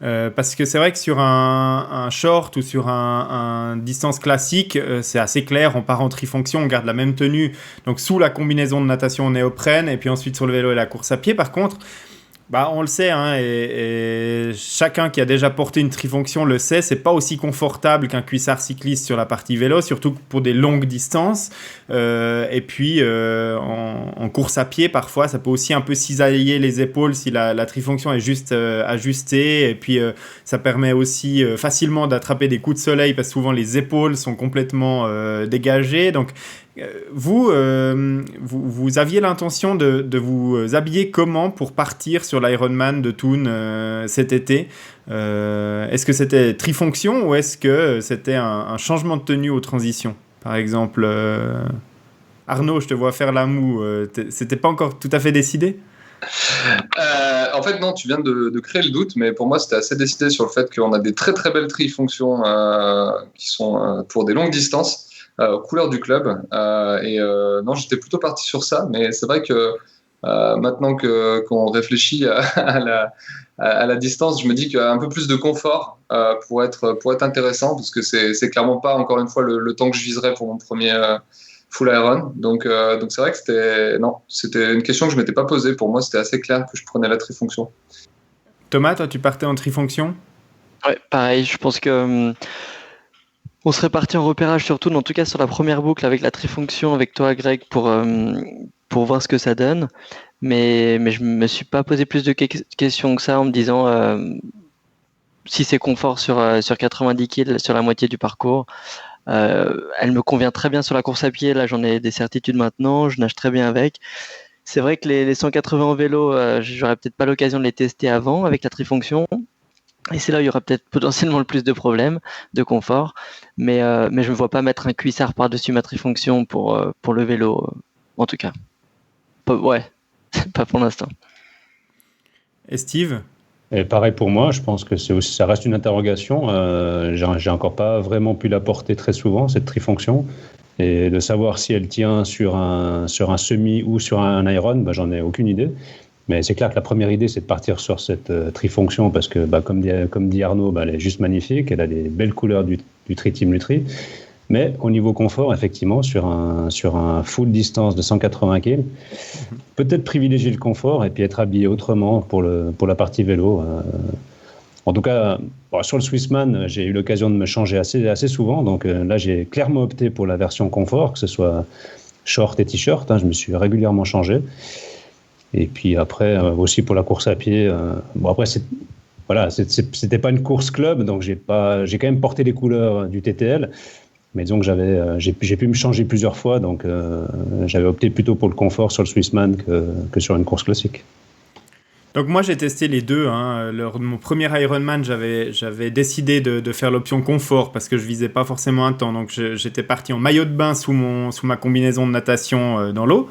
Parce que c'est vrai que sur un short ou sur un distance classique, c'est assez clair, on part en trifonction, on garde la même tenue, donc sous la combinaison de natation néoprène, et puis ensuite sur le vélo et la course à pied. Par contre, on le sait, hein, et chacun qui a déjà porté une trifonction le sait, c'est pas aussi confortable qu'un cuissard cycliste sur la partie vélo, surtout pour des longues distances. Et puis en course à pied, parfois, ça peut aussi un peu cisailler les épaules si la trifonction est juste ajustée. Et puis ça permet aussi facilement d'attraper des coups de soleil parce que souvent les épaules sont complètement dégagées. Donc vous aviez l'intention de vous habiller comment pour partir sur l'Ironman de Thun cet été? Est-ce que c'était trifonction ou est-ce que c'était un changement de tenue aux transitions? Par exemple, Arnaud, je te vois faire la moue. C'était pas encore tout à fait décidé? En fait, non, tu viens de créer le doute, mais pour moi, c'était assez décidé sur le fait qu'on a des très très belles trifonctions qui sont pour des longues distances. Aux couleurs du club. Non, j'étais plutôt parti sur ça, mais c'est vrai que maintenant qu'on réfléchit à la distance, je me dis qu'un peu plus de confort pour être intéressant, parce que c'est clairement pas, encore une fois, le temps que je viserais pour mon premier full Iron. Donc c'est vrai que c'était une question que je m'étais pas posée. Pour moi, c'était assez clair que je prenais la trifonction. Thomas, toi, tu partais en trifonction? Ouais, pareil, je pense que on serait parti en repérage surtout, en tout cas sur la première boucle avec la trifonction avec toi, Greg, pour voir ce que ça donne. Mais je me suis pas posé plus de questions que ça en me disant si c'est confort sur 90 km sur la moitié du parcours. Elle me convient très bien sur la course à pied. Là, j'en ai des certitudes maintenant. Je nage très bien avec. C'est vrai que les 180 en vélo, j'aurais peut-être pas l'occasion de les tester avant avec la trifonction. Et c'est là où il y aura peut-être potentiellement le plus de problèmes de confort. Mais je ne me vois pas mettre un cuissard par-dessus ma trifonction pour le vélo, en tout cas. Pas pour l'instant. Et Steve? Et pareil pour moi, je pense que ça reste une interrogation. J'ai encore pas vraiment pu la porter très souvent, cette trifonction. Et de savoir si elle tient sur un semi ou sur un Iron, j'en ai aucune idée. Mais c'est clair que la première idée, c'est de partir sur cette trifonction parce que, comme dit Arnaud, elle est juste magnifique. Elle a les belles couleurs du Tri-Team Lutry. Mais au niveau confort, effectivement, sur un full distance de 180 km, peut-être privilégier le confort et puis être habillé autrement pour la partie vélo. En tout cas, bon, sur le Swissman, j'ai eu l'occasion de me changer assez souvent. Donc là, j'ai clairement opté pour la version confort, que ce soit short et t-shirt. Je me suis régulièrement changé. Et puis après, aussi pour la course à pied. Bon, après, c'était pas une course club, donc j'ai quand même porté les couleurs du TTL. Mais disons que j'ai pu me changer plusieurs fois, donc j'avais opté plutôt pour le confort sur le Swissman que sur une course classique. Donc moi j'ai testé les deux. Lors de mon premier Ironman, j'avais décidé de faire l'option confort parce que je visais pas forcément un temps. Donc j'étais parti en maillot de bain sous ma combinaison de natation dans l'eau.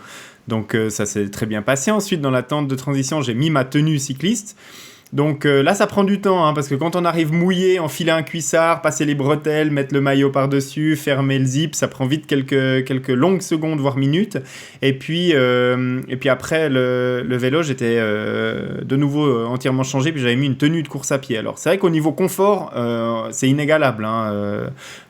Donc ça s'est très bien passé. Ensuite, dans la tente de transition, j'ai mis ma tenue cycliste. Donc là, ça prend du temps, parce que quand on arrive mouillé, enfiler un cuissard, passer les bretelles, mettre le maillot par-dessus, fermer le zip, ça prend vite quelques longues secondes, voire minutes. Et puis après, le vélo, j'étais de nouveau entièrement changé, puis j'avais mis une tenue de course à pied. Alors c'est vrai qu'au niveau confort, c'est inégalable.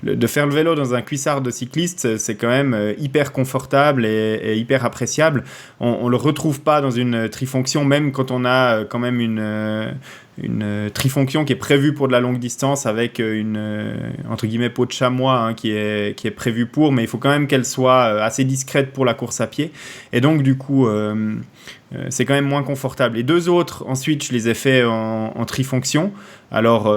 De faire le vélo dans un cuissard de cycliste, c'est quand même hyper confortable et hyper appréciable. On le retrouve pas dans une trifonction, même quand on a quand même une trifonction qui est prévue pour de la longue distance avec une entre guillemets peau de chamois qui est prévue pour, mais il faut quand même qu'elle soit assez discrète pour la course à pied, et donc du coup c'est quand même moins confortable. Les deux autres, ensuite, je les ai fait en trifonction. Alors,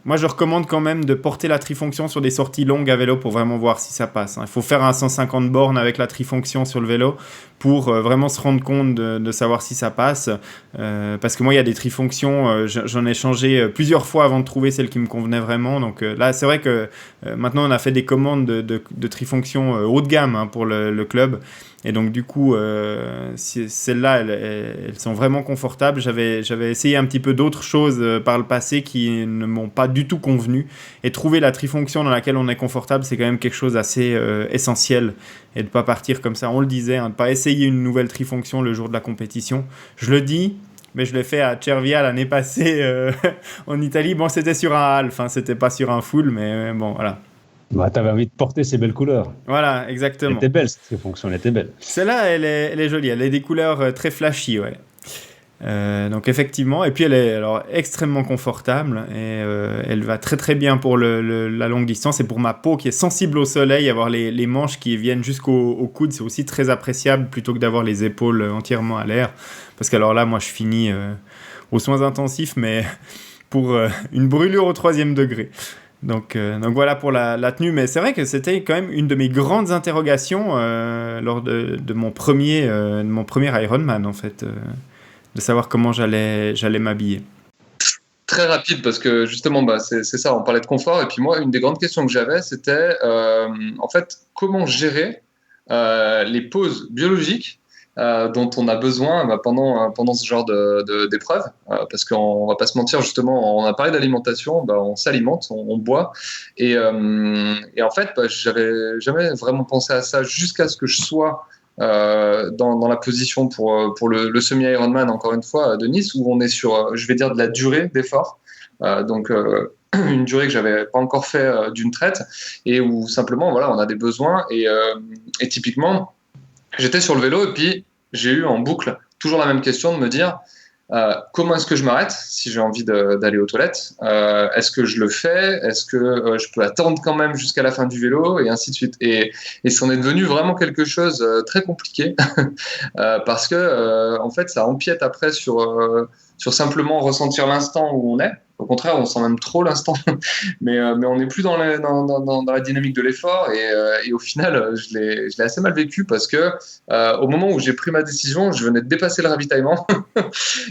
moi, je recommande quand même de porter la trifonction sur des sorties longues à vélo pour vraiment voir si ça passe. Il faut faire un 150 bornes avec la trifonction sur le vélo pour vraiment se rendre compte de savoir si ça passe. Parce que moi, il y a des trifonctions, j'en ai changé plusieurs fois avant de trouver celle qui me convenait vraiment. Donc là, c'est vrai que maintenant, on a fait des commandes de trifonction haut de gamme pour le club. Et donc du coup, celles-là, elles sont vraiment confortables. J'avais essayé un petit peu d'autres choses par le passé qui ne m'ont pas du tout convenu. Et trouver la trifonction dans laquelle on est confortable, c'est quand même quelque chose d'assez essentiel. Et de ne pas partir comme ça, on le disait, de ne pas essayer une nouvelle trifonction le jour de la compétition. Je le dis, mais je l'ai fait à Cervia l'année passée en Italie. Bon, c'était sur un half, c'était pas sur un full, mais bon, voilà. Bah, t'avais envie de porter ces belles couleurs. Voilà, exactement. Elle était belle, cette fonction, elle était belle. Celle-là, elle est jolie. Elle a des couleurs très flashy, ouais. Donc effectivement, et puis elle est alors extrêmement confortable et elle va très très bien pour la longue distance, et pour ma peau qui est sensible au soleil, avoir les manches qui viennent jusqu'au coude, c'est aussi très appréciable plutôt que d'avoir les épaules entièrement à l'air, parce qu'alors là, moi je finis aux soins intensifs, mais pour une brûlure au 3e degré. Donc voilà pour la tenue, mais c'est vrai que c'était quand même une de mes grandes interrogations lors de mon premier Ironman, en fait, de savoir comment j'allais m'habiller. Très rapide, parce que justement, c'est ça, on parlait de confort, et puis moi, une des grandes questions que j'avais, c'était en fait, comment gérer les pauses biologiques dont on a besoin pendant ce genre d'épreuve, parce qu'on va pas se mentir, justement, on a parlé d'alimentation, on s'alimente, on boit, et en fait, j'avais jamais vraiment pensé à ça jusqu'à ce que je sois dans la position pour le semi-Ironman, encore une fois, de Nice, où on est sur, je vais dire, de la durée d'effort, donc une durée que j'avais pas encore fait d'une traite, et où simplement, voilà, on a des besoins, et typiquement, j'étais sur le vélo, et puis j'ai eu en boucle toujours la même question de me dire comment est-ce que je m'arrête si j'ai envie d'aller aux toilettes, est-ce que je le fais, est-ce que je peux attendre quand même jusqu'à la fin du vélo, et ainsi de suite, et c'en est devenu vraiment quelque chose très compliqué parce que en fait ça empiète après sur simplement ressentir l'instant où on est. Au contraire, on sent même trop l'instant, mais on n'est plus dans la dynamique de l'effort, et au final, je l'ai assez mal vécu, parce que au moment où j'ai pris ma décision, je venais de dépasser le ravitaillement,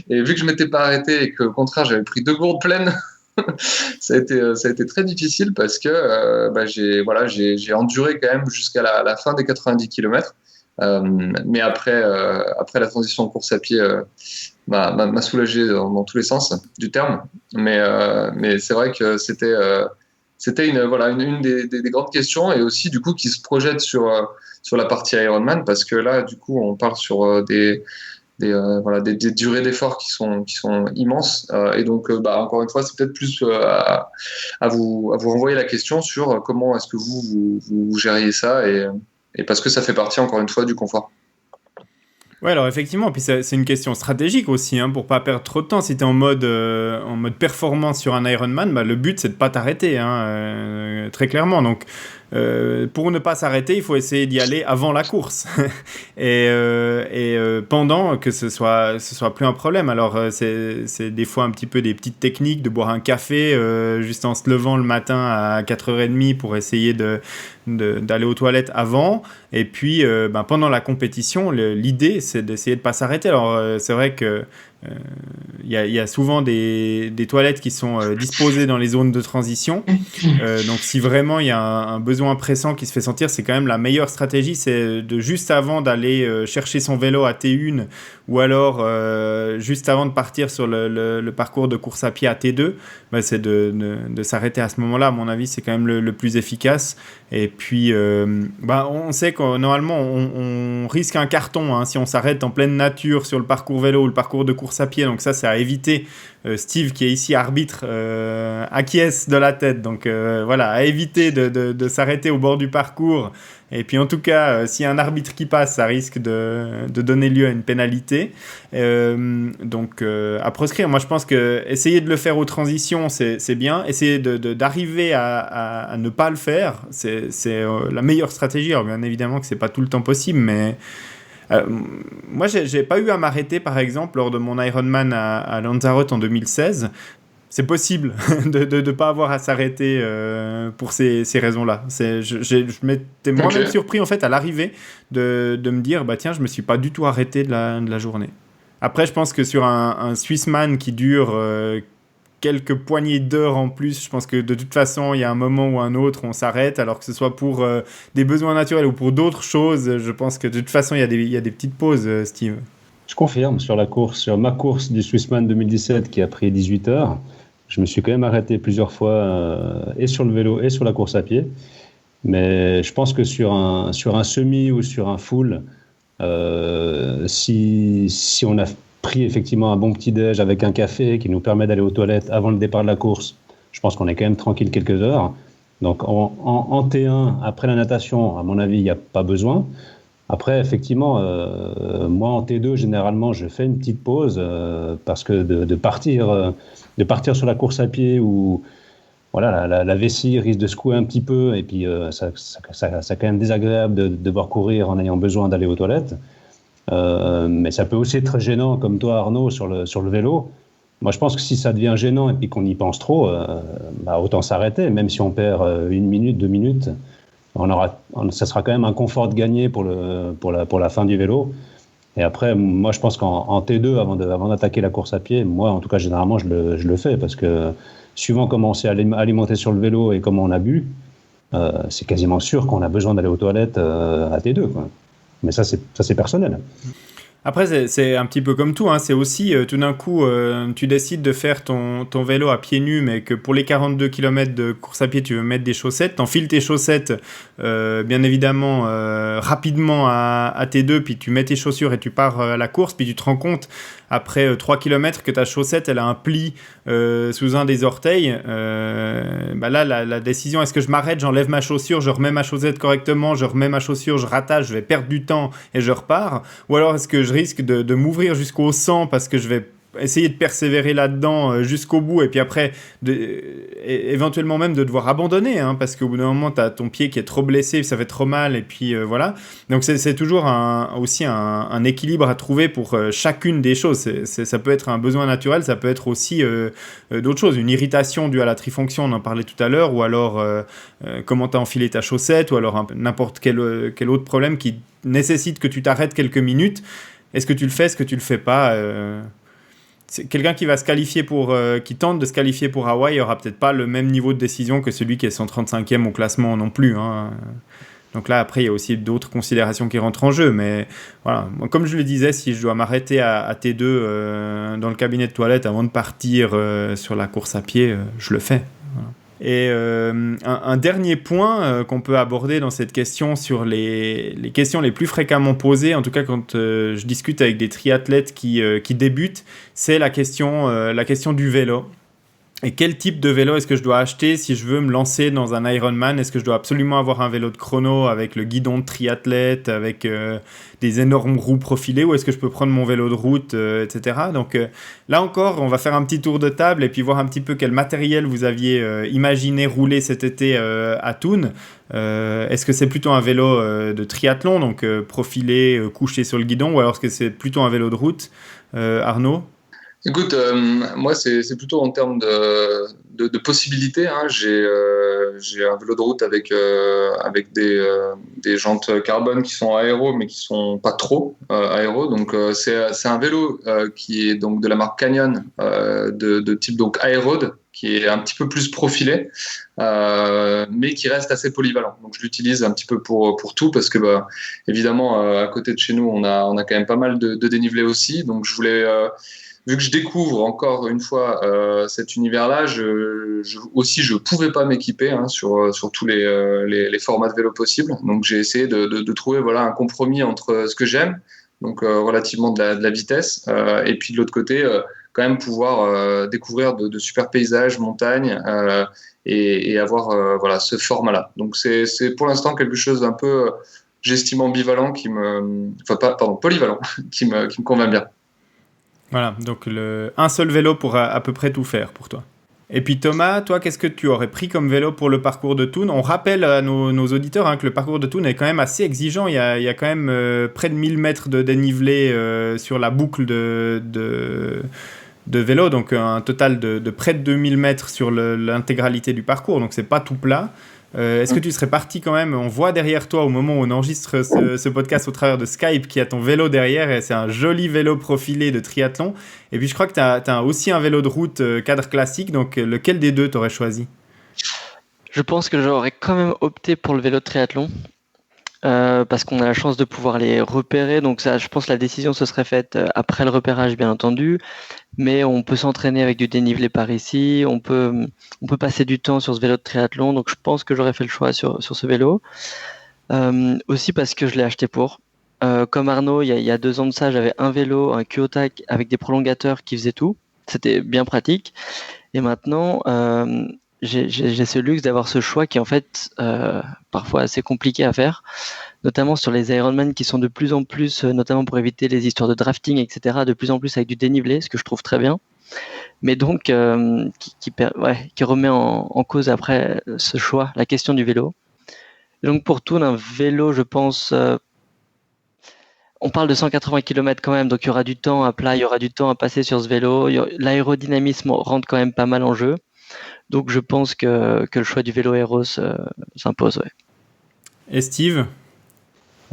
et vu que je m'étais pas arrêté et qu'au contraire, j'avais pris 2 gourdes pleines, ça a été très difficile, parce que j'ai enduré quand même jusqu'à la fin des 90 km. Mais après la transition en course à pied m'a soulagé dans tous les sens du terme, mais c'est vrai que c'était une des grandes questions, et aussi du coup qui se projette sur la partie Ironman, parce que là du coup on parle sur des durées d'effort qui sont immenses, et donc encore une fois c'est peut-être plus à vous renvoyer la question sur comment est-ce que vous gériez ça, et parce que ça fait partie, encore une fois, du confort. Ouais, alors effectivement, puis c'est une question stratégique aussi, hein, pour pas perdre trop de temps. Si tu es en mode performance sur un Ironman, bah, le but c'est de pas t'arrêter, hein, très clairement. Donc, pour ne pas s'arrêter, il faut essayer d'y aller avant la course et pendant que ce soit plus un problème. Alors, c'est des fois un petit peu des petites techniques de boire un café juste en se levant le matin à 4h30 pour essayer d'aller aux toilettes avant. Et puis, pendant la compétition, l'idée, c'est d'essayer de ne pas s'arrêter. Alors, c'est vrai que y a souvent des toilettes qui sont disposées dans les zones de transition. Donc, si vraiment il y a un besoin pressant qui se fait sentir, c'est quand même la meilleure stratégie, c'est de juste avant d'aller chercher son vélo à T1 ou alors juste avant de partir sur le parcours de course à pied à T2, c'est de s'arrêter à ce moment-là. À mon avis, c'est quand même le plus efficace. Et puis, on sait que normalement, on risque un carton, hein, si on s'arrête en pleine nature sur le parcours vélo ou le parcours de course à pied. Donc ça, c'est à éviter. Steve, qui est ici arbitre, acquiesce de la tête. Donc voilà, à éviter de s'arrêter au bord du parcours. Et puis en tout cas, s'il y a un arbitre qui passe, ça risque de donner lieu à une pénalité. Donc à proscrire. Moi, je pense que essayer de le faire aux transitions, c'est bien. Essayer d'arriver à ne pas le faire, c'est la meilleure stratégie. Alors bien évidemment que c'est pas tout le temps possible, mais moi, j'ai pas eu à m'arrêter, par exemple, lors de mon Ironman à Lanzarote en 2016. C'est possible de pas avoir à s'arrêter pour ces raisons-là. Je m'étais moi-même surpris en fait à l'arrivée de me dire tiens, je me suis pas du tout arrêté de la journée. Après, je pense que sur un Swissman qui dure quelques poignées d'heures en plus, je pense que de toute façon, il y a un moment ou un autre, on s'arrête, alors que ce soit pour des besoins naturels ou pour d'autres choses. Je pense que de toute façon, il y a des petites pauses, Steve. Je confirme, sur ma course du Swissman 2017 qui a pris 18 heures, je me suis quand même arrêté plusieurs fois et sur le vélo et sur la course à pied. Mais je pense que sur un semi ou sur un full, si on a pris effectivement un bon petit-déj avec un café qui nous permet d'aller aux toilettes avant le départ de la course, je pense qu'on est quand même tranquille quelques heures. Donc en T1, après la natation, à mon avis, il n'y a pas besoin. Après, effectivement, moi en T2, généralement, je fais une petite pause parce que de partir sur la course à pied où voilà, la vessie risque de secouer un petit peu et puis c'est quand même désagréable de devoir courir en ayant besoin d'aller aux toilettes. Mais ça peut aussi être gênant, comme toi, Arnaud, sur le vélo. Moi, je pense que si ça devient gênant et puis qu'on y pense trop, autant s'arrêter, même si on perd 1 minute, 2 minutes. Ça sera quand même un confort de gagner pour la fin du vélo. Et après, moi, je pense qu'en T2, avant d'attaquer la course à pied, moi, en tout cas, généralement, je le fais parce que suivant comment on s'est alimenté sur le vélo et comment on a bu, c'est quasiment sûr qu'on a besoin d'aller aux toilettes à T2, quoi. Mais ça, c'est personnel. Après, c'est un petit peu comme tout, hein. C'est aussi, tout d'un coup, tu décides de faire ton vélo à pieds nus, mais que pour les 42 km de course à pied, tu veux mettre des chaussettes. T'enfiles tes chaussettes, bien évidemment, rapidement à T2, puis tu mets tes chaussures et tu pars à la course, puis tu te rends compte, après 3 km, que ta chaussette, elle a un pli sous un des orteils. Là, la décision, est-ce que je m'arrête, j'enlève ma chaussure, je remets ma chaussette correctement, je remets ma chaussure, je rattache, je vais perdre du temps et je repars? Ou alors est-ce que je risque de m'ouvrir jusqu'au sang parce que je vais essayer de persévérer là-dedans jusqu'au bout et puis après éventuellement même de devoir abandonner, hein, parce qu'au bout d'un moment tu as ton pied qui est trop blessé, ça fait trop mal et puis voilà. Donc c'est toujours aussi un équilibre à trouver pour chacune des choses. Ça peut être un besoin naturel, ça peut être aussi d'autres choses, une irritation due à la trifonction, on en parlait tout à l'heure, ou alors comment tu as enfilé ta chaussette, ou alors n'importe quel autre problème qui nécessite que tu t'arrêtes quelques minutes. Est-ce que tu le fais, est-ce que tu le fais pas? C'est quelqu'un qui va se qualifier qui tente de se qualifier pour Hawaï aura peut-être pas le même niveau de décision que celui qui est 135e au classement non plus, hein. Donc là, après, il y a aussi d'autres considérations qui rentrent en jeu. Mais voilà, comme je le disais, si je dois m'arrêter à T2 dans le cabinet de toilette avant de partir sur la course à pied, je le fais. Voilà. Et un dernier point qu'on peut aborder dans cette question sur les questions les plus fréquemment posées, en tout cas quand je discute avec des triathlètes qui débutent, c'est la question du vélo. Et quel type de vélo est-ce que je dois acheter si je veux me lancer dans un Ironman? Est-ce que je dois absolument avoir un vélo de chrono avec le guidon de triathlète, avec des énormes roues profilées, ou est-ce que je peux prendre mon vélo de route, etc. Donc là encore, on va faire un petit tour de table et puis voir un petit peu quel matériel vous aviez imaginé rouler cet été à Thun. Est-ce que c'est plutôt un vélo de triathlon, donc profilé, couché sur le guidon, ou alors est-ce que c'est plutôt un vélo de route, Arnaud? Écoute, moi, c'est plutôt en termes de possibilités, hein. J'ai un vélo de route avec des jantes carbone qui sont aéro, mais qui sont pas trop aéro. Donc, c'est un vélo qui est donc de la marque Canyon, de type donc Aeroad, qui est un petit peu plus profilé, mais qui reste assez polyvalent. Donc, je l'utilise un petit peu pour tout, parce que, bah, évidemment, à côté de chez nous, on a quand même pas mal de dénivelé aussi. Donc, je voulais... vu que je découvre encore une fois cet univers-là, je pouvais pas m'équiper, hein, sur tous les formats de vélo possibles. Donc j'ai essayé de trouver, voilà, un compromis entre ce que j'aime, donc relativement de la vitesse, et puis de l'autre côté, quand même pouvoir découvrir de super paysages, montagnes, et avoir voilà, ce format-là. Donc c'est pour l'instant quelque chose d'un peu, j'estime ambivalent, polyvalent, qui me convient bien. Voilà, donc un seul vélo pour à peu près tout faire pour toi. Et puis Thomas, toi, qu'est-ce que tu aurais pris comme vélo pour le parcours de Thun? On rappelle à nos auditeurs, hein, que le parcours de Thun est quand même assez exigeant. Il y a quand même près de 1000 mètres de dénivelé sur la boucle de vélo, donc un total de près de 2000 mètres sur l'intégralité du parcours, donc c'est pas tout plat. Est-ce que tu serais parti quand même? On voit derrière toi, au moment où on enregistre ce podcast au travers de Skype, qu'il y a ton vélo derrière, et c'est un joli vélo profilé de triathlon. Et puis je crois que tu as aussi un vélo de route cadre classique, donc lequel des deux t'aurais choisi? Je pense que j'aurais quand même opté pour le vélo de triathlon. Parce qu'on a la chance de pouvoir les repérer, donc ça, je pense que la décision se serait faite après le repérage, bien entendu, mais on peut s'entraîner avec du dénivelé par ici, on peut passer du temps sur ce vélo de triathlon, donc je pense que j'aurais fait le choix sur ce vélo. Aussi parce que je l'ai acheté pour. Comme Arnaud, il y a 2 ans de ça, j'avais un vélo, un Kyoto avec des prolongateurs qui faisaient tout, c'était bien pratique, et maintenant... j'ai ce luxe d'avoir ce choix qui est en fait parfois assez compliqué à faire, notamment sur les Ironman qui sont de plus en plus, notamment pour éviter les histoires de drafting, etc., de plus en plus avec du dénivelé, ce que je trouve très bien, mais donc qui remet en cause après ce choix, la question du vélo. Et donc pour Thun, un vélo, je pense, on parle de 180 km quand même, donc il y aura du temps à plat, il y aura du temps à passer sur ce vélo, l'aérodynamisme rentre quand même pas mal en jeu. Donc je pense que le choix du vélo Aero s'impose. Ouais. Et Steve?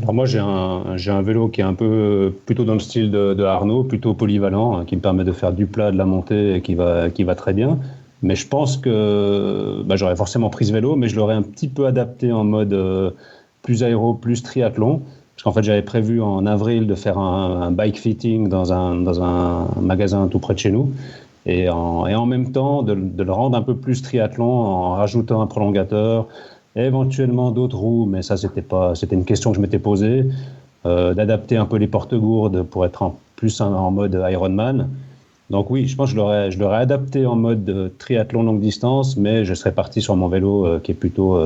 Alors moi j'ai un vélo qui est un peu plutôt dans le style de Arnaud, plutôt polyvalent, hein, qui me permet de faire du plat, de la montée, et qui va très bien. Mais je pense que j'aurais forcément pris ce vélo, mais je l'aurais un petit peu adapté en mode plus aéro, plus triathlon. Parce qu'en fait j'avais prévu en avril de faire un bike fitting dans un magasin tout près de chez nous. Et en même temps, de le rendre un peu plus triathlon en rajoutant un prolongateur, éventuellement d'autres roues, mais ça, c'était une question que je m'étais posée, d'adapter un peu les porte-gourdes pour être plus en mode Ironman. Donc oui, je pense que je l'aurais adapté en mode triathlon longue distance, mais je serais parti sur mon vélo qui est plutôt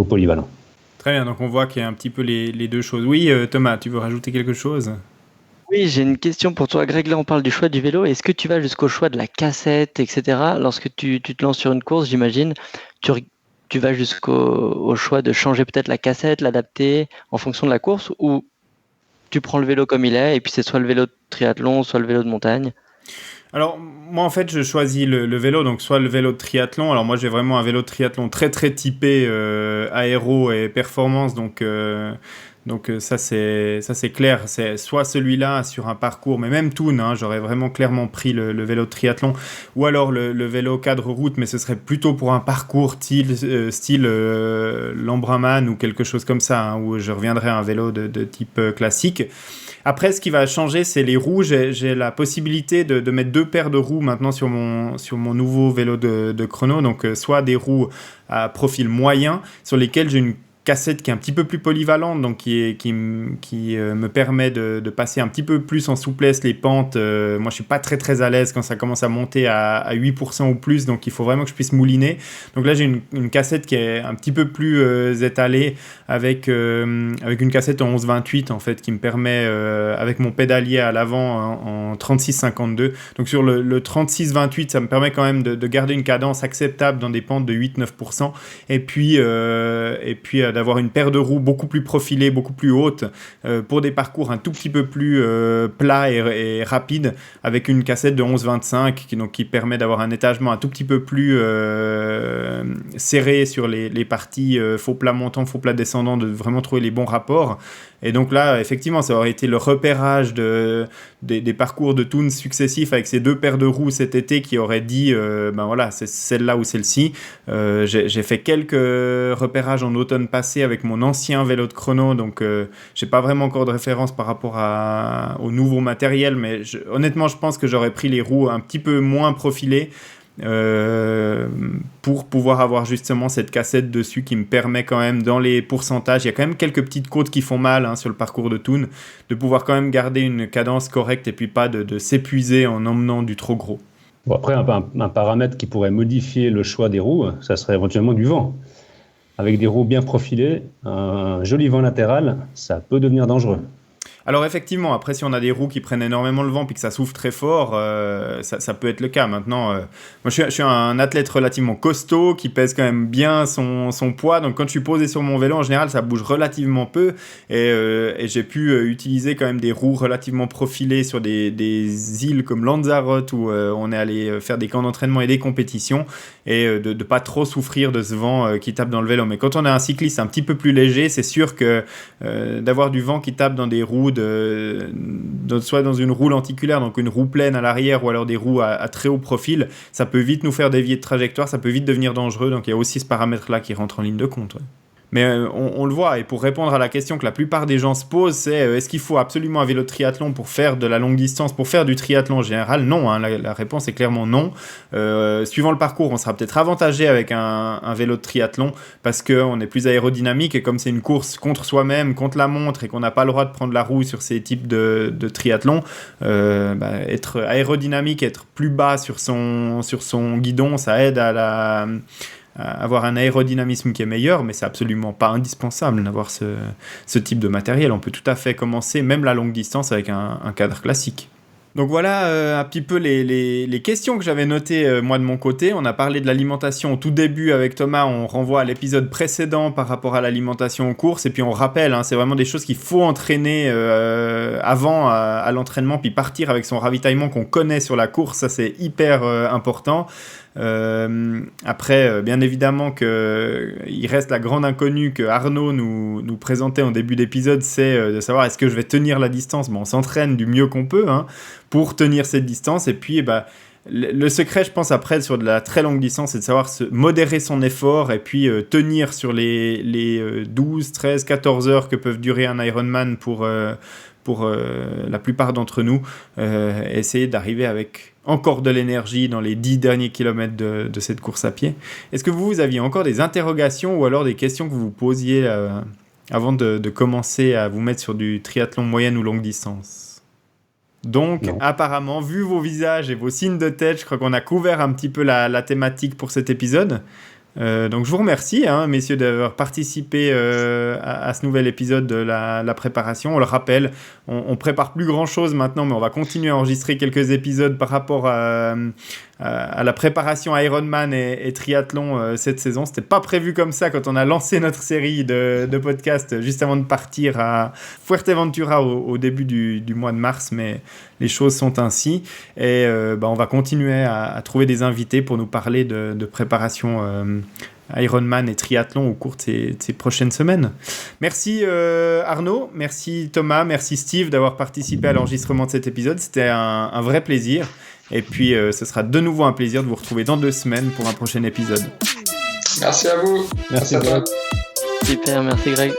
polyvalent. Très bien, donc on voit qu'il y a un petit peu les deux choses. Oui, Thomas, tu veux rajouter quelque chose? Oui, j'ai une question pour toi. Greg, là, on parle du choix du vélo. Est-ce que tu vas jusqu'au choix de la cassette, etc. Lorsque tu te lances sur une course, j'imagine, tu vas jusqu'au choix de changer peut-être la cassette, l'adapter en fonction de la course, ou tu prends le vélo comme il est, et puis c'est soit le vélo de triathlon, soit le vélo de montagne? Alors, moi, en fait, je choisis le vélo, donc soit le vélo de triathlon. Alors, moi, j'ai vraiment un vélo de triathlon très, très typé aéro et performance, donc ça c'est clair, c'est soit celui-là sur un parcours, mais même Thun, hein, j'aurais vraiment clairement pris le vélo de triathlon, ou alors le vélo cadre route, mais ce serait plutôt pour un parcours style l'Embrunman ou quelque chose comme ça, hein, où je reviendrais à un vélo de type classique. Après, ce qui va changer, c'est les roues. J'ai la possibilité de mettre 2 paires de roues maintenant sur mon nouveau vélo de chrono, donc soit des roues à profil moyen sur lesquelles j'ai une cassette qui est un petit peu plus polyvalente, donc qui me permet de passer un petit peu plus en souplesse les pentes. Moi, je suis pas très très à l'aise quand ça commence à monter à 8% ou plus, donc il faut vraiment que je puisse mouliner. Donc là, j'ai une cassette qui est un petit peu plus étalée avec une cassette en 11-28 en fait, qui me permet avec mon pédalier à l'avant en 36-52. Donc sur le 36-28, ça me permet quand même de garder une cadence acceptable dans des pentes de 8-9%, et puis d'avoir une paire de roues beaucoup plus profilée, beaucoup plus haute, pour des parcours un tout petit peu plus plats et rapides, avec une cassette de 11-25 qui permet d'avoir un étagement un tout petit peu plus serré sur les parties faux plat montant, faux plat descendant, de vraiment trouver les bons rapports. Et donc là, effectivement, ça aurait été le repérage des parcours de Toons successifs avec ces 2 paires de roues cet été qui auraient dit ben voilà, c'est celle-là ou celle-ci. J'ai fait quelques repérages en automne passé avec mon ancien vélo de chrono, donc j'ai pas vraiment encore de référence par rapport au nouveau matériel, mais honnêtement, je pense que j'aurais pris les roues un petit peu moins profilées pour pouvoir avoir justement cette cassette dessus qui me permet quand même, dans les pourcentages, il y a quand même quelques petites côtes qui font mal sur le parcours de Toon, de pouvoir quand même garder une cadence correcte et puis pas de s'épuiser en emmenant du trop gros. Bon, après, un paramètre qui pourrait modifier le choix des roues, ça serait éventuellement du vent. Avec des roues bien profilées, un joli vent latéral, ça peut devenir dangereux. Alors effectivement, après si on a des roues qui prennent énormément le vent puis que ça souffle très fort, ça peut être le cas. Maintenant, moi je suis un athlète relativement costaud qui pèse quand même bien son poids, donc quand je suis posé sur mon vélo, en général ça bouge relativement peu, et j'ai pu utiliser quand même des roues relativement profilées sur des îles comme Lanzarote où on est allé faire des camps d'entraînement et des compétitions, et de ne pas trop souffrir de ce vent qui tape dans le vélo. Mais quand on est un cycliste un petit peu plus léger, c'est sûr que d'avoir du vent qui tape dans des roues soit dans une roue lenticulaire, donc une roue pleine à l'arrière, ou alors des roues à très haut profil, ça peut vite nous faire dévier de trajectoire, ça peut vite devenir dangereux, donc il y a aussi ce paramètre-là qui rentre en ligne de compte. Ouais. Mais on le voit, et pour répondre à la question que la plupart des gens se posent, c'est est-ce qu'il faut absolument un vélo de triathlon pour faire de la longue distance, pour faire du triathlon en général? Non, la réponse est clairement non. Suivant le parcours, on sera peut-être avantagé avec un vélo de triathlon parce qu'on est plus aérodynamique, et comme c'est une course contre soi-même, contre la montre, et qu'on n'a pas le droit de prendre la roue sur ces types de triathlon, être aérodynamique, être plus bas sur son guidon, ça aide à avoir un aérodynamisme qui est meilleur, mais c'est absolument pas indispensable d'avoir ce type de matériel. On peut tout à fait commencer même la longue distance avec un cadre classique. Donc voilà un petit peu les questions que j'avais notées moi de mon côté. On a parlé de l'alimentation au tout début avec Thomas, on renvoie à l'épisode précédent par rapport à l'alimentation en course, et puis on rappelle, c'est vraiment des choses qu'il faut entraîner avant à l'entraînement, puis partir avec son ravitaillement qu'on connaît sur la course, ça c'est hyper important. Après, bien évidemment il reste la grande inconnue que Arnaud nous présentait en début d'épisode, c'est de savoir est-ce que je vais tenir la distance. Bon, on s'entraîne du mieux qu'on peut pour tenir cette distance, et puis le secret, je pense, après sur de la très longue distance, c'est de savoir modérer son effort et puis tenir sur les 12, 13, 14 heures que peuvent durer un Ironman pour la plupart d'entre nous, essayer d'arriver avec encore de l'énergie dans les 10 derniers kilomètres de cette course à pied. Est-ce que vous aviez encore des interrogations ou alors des questions que vous vous posiez avant de commencer à vous mettre sur du triathlon moyenne ou longue distance ? Donc, apparemment, vu vos visages et vos signes de tête, je crois qu'on a couvert un petit peu la thématique pour cet épisode. Donc, je vous remercie, messieurs, d'avoir participé à ce nouvel épisode de la préparation. On le rappelle, on prépare plus grand-chose maintenant, mais on va continuer à enregistrer quelques épisodes par rapport à la préparation Ironman et triathlon cette saison. C'était pas prévu comme ça quand on a lancé notre série de podcasts juste avant de partir à Fuerteventura au début du mois de mars, mais les choses sont ainsi, et on va continuer à trouver des invités pour nous parler de préparation Ironman et triathlon au cours de ces prochaines semaines. Merci Arnaud, merci Thomas, merci Steve d'avoir participé à l'enregistrement de cet épisode. C'était un vrai plaisir. Et puis, ce sera de nouveau un plaisir de vous retrouver dans 2 semaines pour un prochain épisode. Merci à vous. Merci à toi. Super, merci Greg.